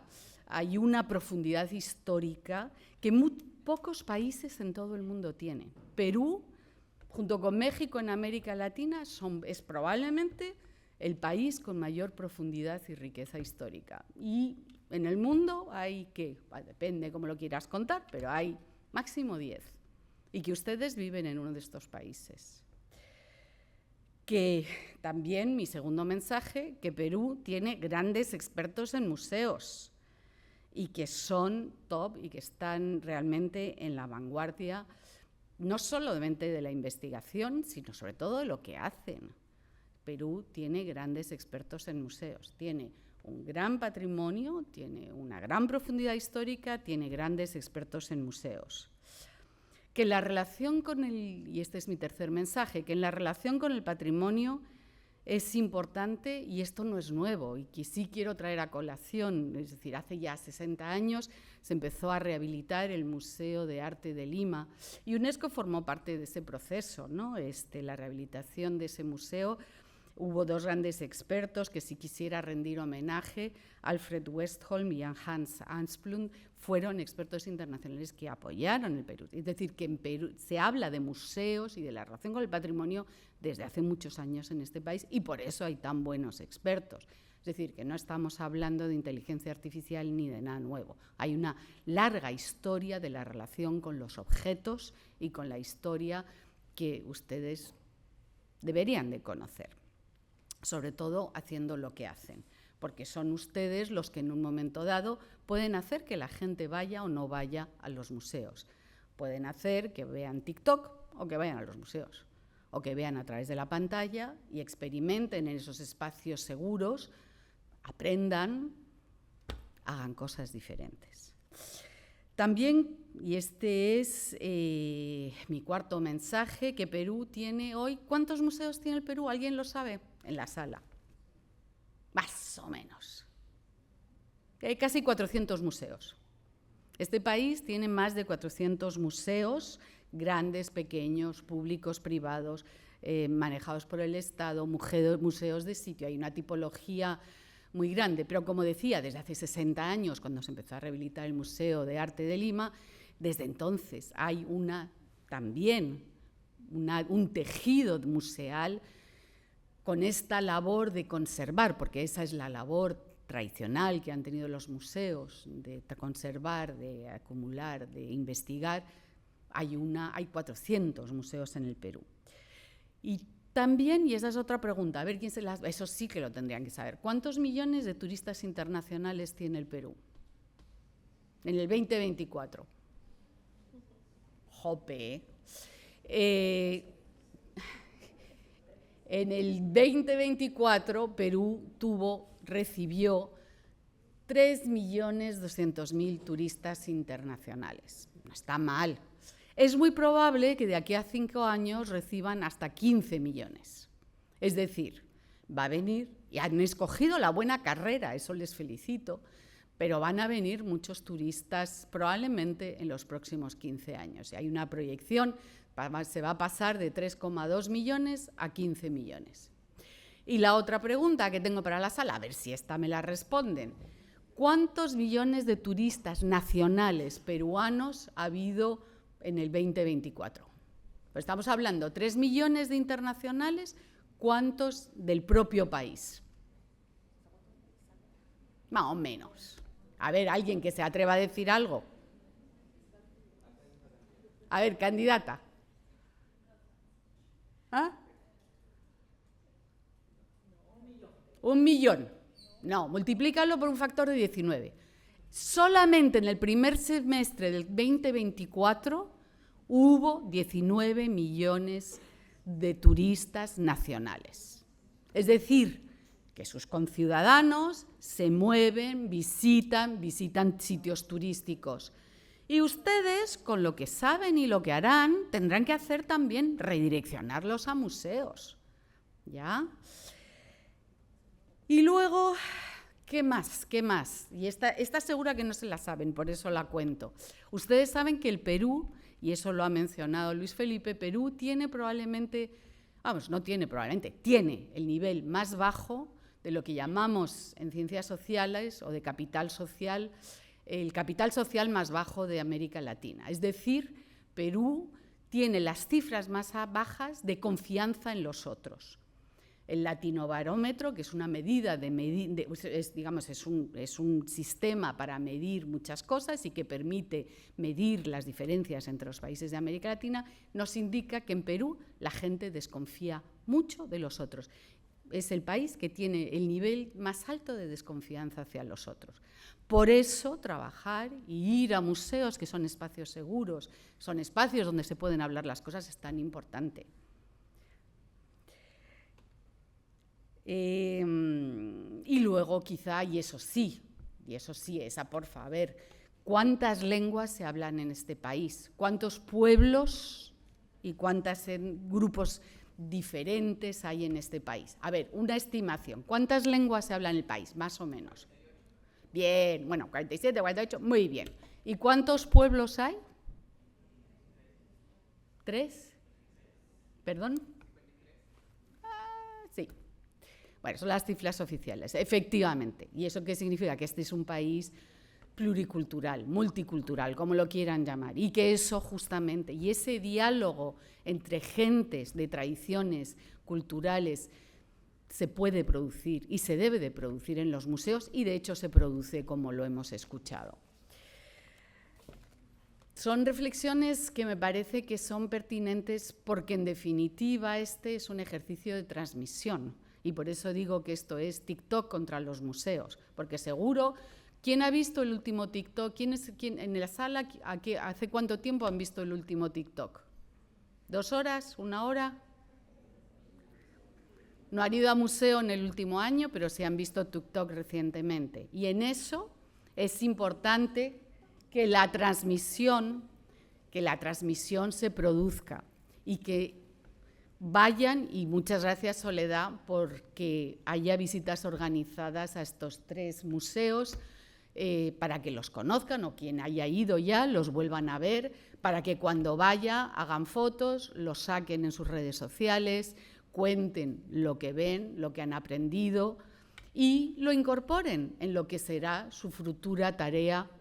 hay una profundidad histórica que muy pocos países en todo el mundo tienen. Perú, junto con México en América Latina, es probablemente el país con mayor profundidad y riqueza histórica. Y En el mundo hay que, depende cómo lo quieras contar, pero hay máximo 10. Y que ustedes viven en uno de estos países. Que también, mi segundo mensaje, que Perú tiene grandes expertos en museos y que son top y que están realmente en la vanguardia, no solamente de la investigación, sino sobre todo de lo que hacen. Perú tiene grandes expertos en museos, tiene un gran patrimonio, tiene una gran profundidad histórica, tiene grandes expertos en museos. Que la relación con y este es mi tercer mensaje, que en la relación con el patrimonio es importante, y esto no es nuevo, y que sí quiero traer a colación, es decir, hace ya 60 años se empezó a rehabilitar el Museo de Arte de Lima, y UNESCO formó parte de ese proceso, ¿no? La rehabilitación de ese museo. Hubo dos grandes expertos que, si quisiera rendir homenaje, Alfred Westholm y Hans Asplund, fueron expertos internacionales que apoyaron el Perú. Es decir, que en Perú se habla de museos y de la relación con el patrimonio desde hace muchos años en este país, y por eso hay tan buenos expertos. Es decir, que no estamos hablando de inteligencia artificial ni de nada nuevo. Hay una larga historia de la relación con los objetos y con la historia que ustedes deberían de conocer, sobre todo haciendo lo que hacen, porque son ustedes los que en un momento dado pueden hacer que la gente vaya o no vaya a los museos. Pueden hacer que vean TikTok o que vayan a los museos, o que vean a través de la pantalla y experimenten en esos espacios seguros, aprendan, hagan cosas diferentes. También, y este es mi cuarto mensaje, que Perú tiene hoy... ¿Cuántos museos tiene el Perú? ¿Alguien lo sabe? En la sala. Más o menos. Hay casi 400 museos. Este país tiene más de 400 museos, grandes, pequeños, públicos, privados, manejados por el Estado, museos de sitio. Hay una tipología muy grande, pero como decía, desde hace 60 años, cuando se empezó a rehabilitar el Museo de Arte de Lima, desde entonces hay también un tejido museal con esta labor de conservar, porque esa es la labor tradicional que han tenido los museos, de conservar, de acumular, de investigar. Hay 400 museos en el Perú. Y también, y esa es otra pregunta, a ver quién eso sí que lo tendrían que saber, ¿cuántos millones de turistas internacionales tiene el Perú en el 2024? Jope. En el 2024 Perú recibió 3.200.000 turistas internacionales. No está mal. Es muy probable que de aquí a 5 años reciban hasta 15 millones. Es decir, va a venir, y han escogido la buena carrera, eso les felicito, pero van a venir muchos turistas probablemente en los próximos 15 años. Y hay una proyección, se va a pasar de 3,2 millones a 15 millones. Y la otra pregunta que tengo para la sala, a ver si esta me la responden. ¿Cuántos millones de turistas nacionales peruanos ha habido en el 2024? Pues estamos hablando 3 millones de internacionales, ¿cuántos del propio país? Más o menos. A ver, alguien que se atreva a decir algo. A ver, candidata. ¿Ah? 1 millón. No, multiplícalo por un factor de 19. Solamente en el primer semestre del 2024 hubo 19 millones de turistas nacionales. Es decir, que sus conciudadanos se mueven, visitan sitios turísticos. Y ustedes, con lo que saben y lo que harán, tendrán que hacer también redireccionarlos a museos. ¿Ya? Y luego, ¿qué más? ¿Qué más? Y esta segura que no se la saben, por eso la cuento. Ustedes saben que el Perú, y eso lo ha mencionado Luis Felipe, Perú tiene probablemente, tiene el nivel más bajo de lo que llamamos en ciencias sociales o de capital social, el capital social más bajo de América Latina. Es decir, Perú tiene las cifras más bajas de confianza en los otros. el Latinobarómetro, que es una medida es un sistema para medir muchas cosas y que permite medir las diferencias entre los países de América Latina, nos indica que en Perú la gente desconfía mucho de los otros. Es el país que tiene el nivel más alto de desconfianza hacia los otros. Por eso, trabajar y ir a museos, que son espacios seguros, son espacios donde se pueden hablar las cosas, es tan importante. Y luego, quizá, y eso sí, esa porfa, a ver, ¿cuántas lenguas se hablan en este país? ¿Cuántos pueblos y cuántos grupos diferentes hay en este país? A ver, una estimación. ¿Cuántas lenguas se hablan en el país, más o menos? Bien, bueno, 47, 48, muy bien. ¿Y cuántos pueblos hay? ¿3? ¿Perdón? Sí. Bueno, son las cifras oficiales, efectivamente. ¿Y eso qué significa? Que este es un país pluricultural, multicultural, como lo quieran llamar, y que eso justamente, y ese diálogo entre gentes de tradiciones culturales se puede producir y se debe de producir en los museos, y de hecho se produce, como lo hemos escuchado. Son reflexiones que me parece que son pertinentes porque, en definitiva, este es un ejercicio de transmisión, y por eso digo que esto es TikTok contra los museos, porque seguro... ¿Quién ha visto el último TikTok? ¿Quién en la sala? ¿Hace cuánto tiempo han visto el último TikTok? ¿2 horas? ¿1 hora? No han ido a museo en el último año, pero sí han visto TikTok recientemente. Y en eso es importante que la transmisión se produzca y que vayan, y muchas gracias, Soledad, porque haya visitas organizadas a estos 3 museos, para que los conozcan, o quien haya ido ya los vuelvan a ver, para que cuando vaya hagan fotos, los saquen en sus redes sociales, cuenten lo que ven, lo que han aprendido y lo incorporen en lo que será su futura tarea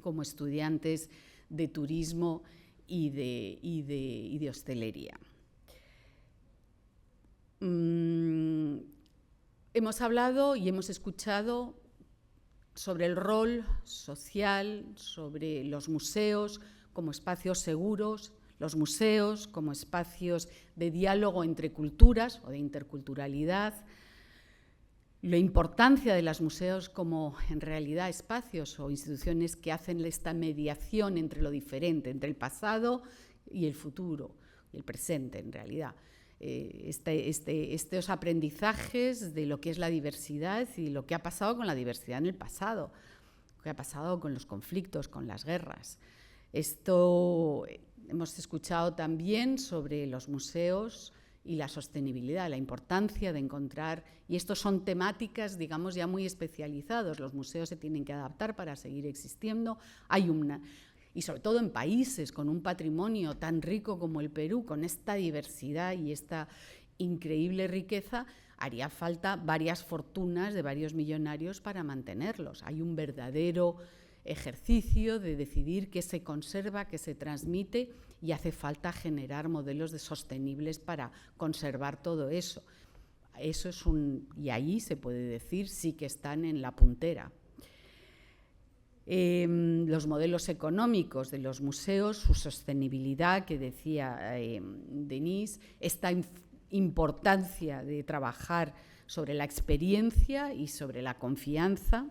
como estudiantes de turismo y de hostelería. Hemos hablado y hemos escuchado sobre el rol social, sobre los museos como espacios seguros, los museos como espacios de diálogo entre culturas o de interculturalidad, la importancia de los museos como, en realidad, espacios o instituciones que hacen esta mediación entre lo diferente, entre el pasado y el futuro, y el presente, en realidad. Estos aprendizajes de lo que es la diversidad y lo que ha pasado con la diversidad en el pasado, lo que ha pasado con los conflictos, con las guerras. Esto hemos escuchado también sobre los museos y la sostenibilidad, la importancia de encontrar, y estos son temáticas, digamos, ya muy especializados. Los museos se tienen que adaptar para seguir existiendo. Y sobre todo en países con un patrimonio tan rico como el Perú, con esta diversidad y esta increíble riqueza, haría falta varias fortunas de varios millonarios para mantenerlos. Hay un verdadero ejercicio de decidir qué se conserva, qué se transmite, y hace falta generar modelos sostenibles para conservar todo eso. Y ahí se puede decir sí que están en la puntera. Los modelos económicos de los museos, su sostenibilidad, que decía Denise, esta importancia de trabajar sobre la experiencia y sobre la confianza.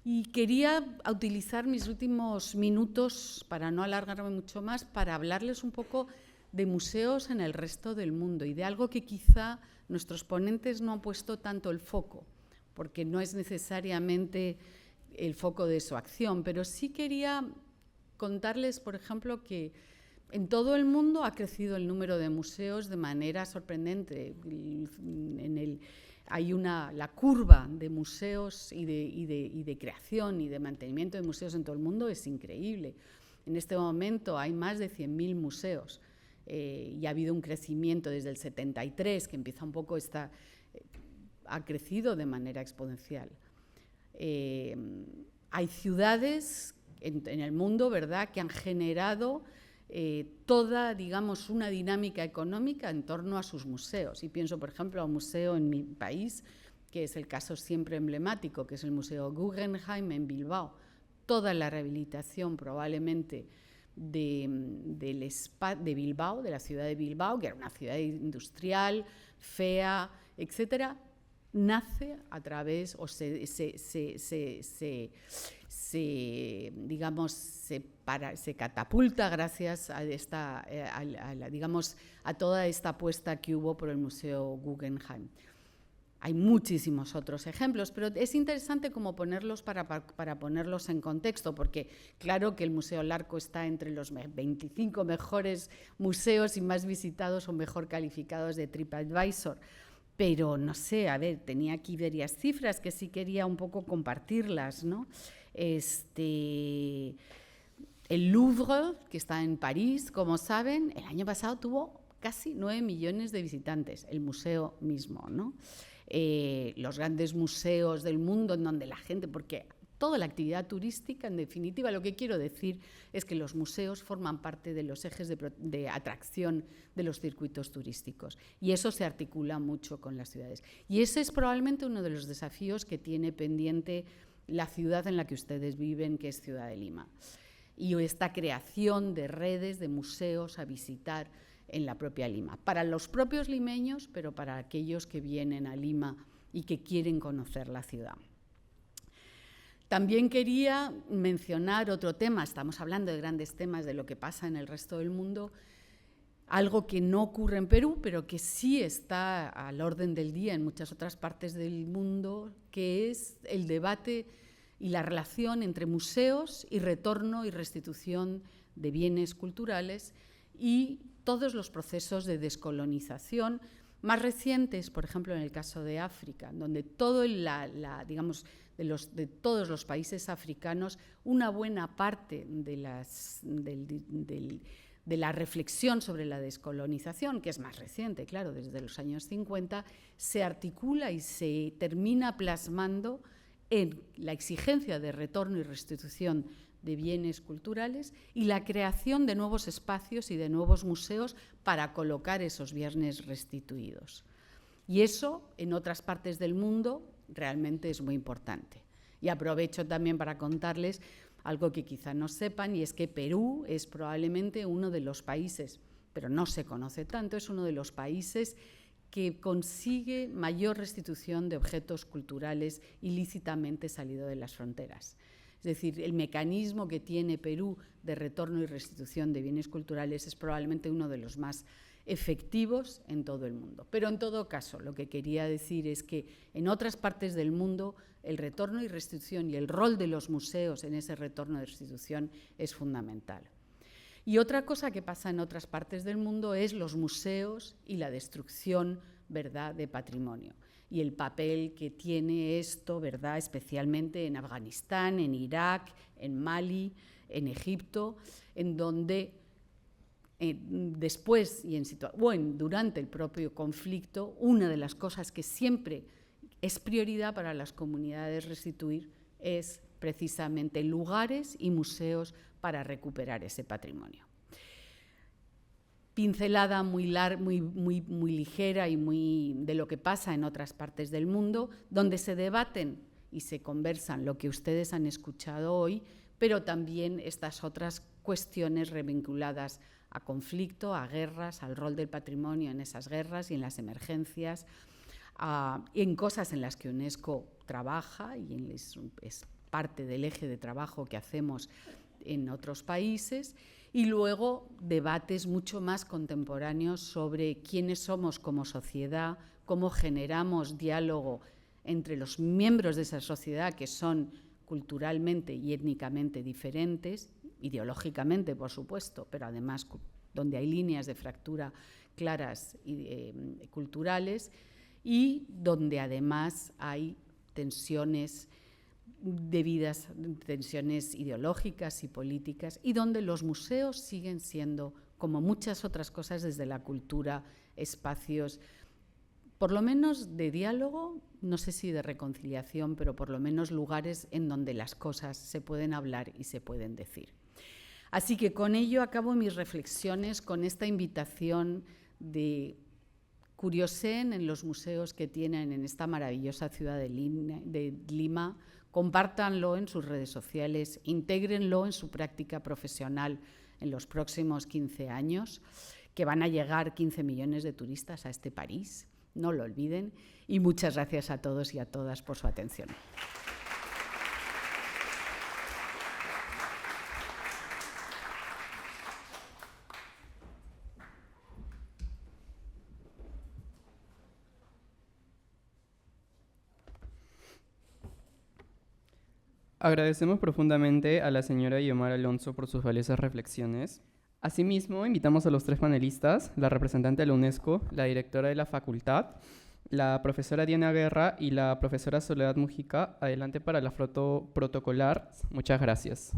Y quería utilizar mis últimos minutos, para no alargarme mucho más, para hablarles un poco de museos en el resto del mundo y de algo que quizá nuestros ponentes no han puesto tanto el foco, porque no es necesariamente el foco de su acción, pero sí quería contarles, por ejemplo, que en todo el mundo ha crecido el número de museos de manera sorprendente. La curva de museos y de creación y de mantenimiento de museos en todo el mundo es increíble. En este momento hay más de 100.000 museos y ha habido un crecimiento desde el 73, que empieza un poco ha crecido de manera exponencial. Hay ciudades en el mundo, ¿verdad?, que han generado toda, digamos, una dinámica económica en torno a sus museos. Y pienso, por ejemplo, a un museo en mi país, que es el caso siempre emblemático, que es el Museo Guggenheim en Bilbao. Toda la rehabilitación probablemente de Bilbao, de la ciudad de Bilbao, que era una ciudad industrial, fea, etcétera, nace a través, o se catapulta gracias a toda esta apuesta que hubo por el Museo Guggenheim. Hay muchísimos otros ejemplos, pero es interesante como ponerlos para ponerlos en contexto, porque claro que el Museo Larco está entre los 25 mejores museos y más visitados o mejor calificados de TripAdvisor, pero no sé, a ver, tenía aquí varias cifras que sí quería un poco compartirlas, ¿no? El Louvre, que está en París, como saben, el año pasado tuvo casi 9 millones de visitantes, el museo mismo, ¿no? Los grandes museos del mundo en donde la gente, porque toda la actividad turística, en definitiva, lo que quiero decir es que los museos forman parte de los ejes de atracción de los circuitos turísticos y eso se articula mucho con las ciudades. Y ese es probablemente uno de los desafíos que tiene pendiente la ciudad en la que ustedes viven, que es Ciudad de Lima. Y esta creación de redes de museos a visitar en la propia Lima, para los propios limeños, pero para aquellos que vienen a Lima y que quieren conocer la ciudad. También quería mencionar otro tema, estamos hablando de grandes temas de lo que pasa en el resto del mundo, algo que no ocurre en Perú, pero que sí está al orden del día en muchas otras partes del mundo, que es el debate y la relación entre museos y retorno y restitución de bienes culturales y todos los procesos de descolonización más recientes, por ejemplo, en el caso de África, donde de todos los países africanos, una buena parte de la reflexión sobre la descolonización, que es más reciente, claro, desde los años 50, se articula y se termina plasmando en la exigencia de retorno y restitución de bienes culturales y la creación de nuevos espacios y de nuevos museos para colocar esos bienes restituidos. Y eso, en otras partes del mundo, realmente es muy importante. Y aprovecho también para contarles algo que quizá no sepan, y es que Perú es probablemente uno de los países, pero no se conoce tanto, es uno de los países que consigue mayor restitución de objetos culturales ilícitamente salidos de las fronteras. Es decir, el mecanismo que tiene Perú de retorno y restitución de bienes culturales es probablemente uno de los más efectivos en todo el mundo. Pero en todo caso, lo que quería decir es que en otras partes del mundo el retorno y restitución y el rol de los museos en ese retorno y restitución es fundamental. Y otra cosa que pasa en otras partes del mundo es los museos y la destrucción, ¿verdad?, de patrimonio. Y el papel que tiene esto, ¿verdad?, especialmente en Afganistán, en Irak, en Mali, en Egipto, en donde después y durante el propio conflicto, una de las cosas que siempre es prioridad para las comunidades restituir es precisamente lugares y museos para recuperar ese patrimonio. Pincelada muy ligera y muy de lo que pasa en otras partes del mundo, donde se debaten y se conversan lo que ustedes han escuchado hoy, pero también estas otras cuestiones revinculadas a conflicto, a guerras, al rol del patrimonio en esas guerras y en las emergencias, en cosas en las que UNESCO trabaja y es parte del eje de trabajo que hacemos en otros países, y luego debates mucho más contemporáneos sobre quiénes somos como sociedad, cómo generamos diálogo entre los miembros de esa sociedad que son culturalmente y étnicamente diferentes, ideológicamente, por supuesto, pero además donde hay líneas de fractura claras y culturales, y donde además hay tensiones tensiones ideológicas y políticas, y donde los museos siguen siendo, como muchas otras cosas desde la cultura, espacios, por lo menos de diálogo, no sé si de reconciliación, pero por lo menos lugares en donde las cosas se pueden hablar y se pueden decir. Así que con ello acabo mis reflexiones con esta invitación de curioseen en los museos que tienen en esta maravillosa ciudad de Lima, compártanlo en sus redes sociales, intégrenlo en su práctica profesional en los próximos 15 años, que van a llegar 15 millones de turistas a este París, no lo olviden, y muchas gracias a todos y a todas por su atención. Agradecemos profundamente a la señora Guiomar Alonso por sus valiosas reflexiones. Asimismo, invitamos a los 3 panelistas, la representante de la UNESCO, la directora de la facultad, la profesora Diana Guerra y la profesora Soledad Mujica, adelante para la foto protocolar. Muchas gracias.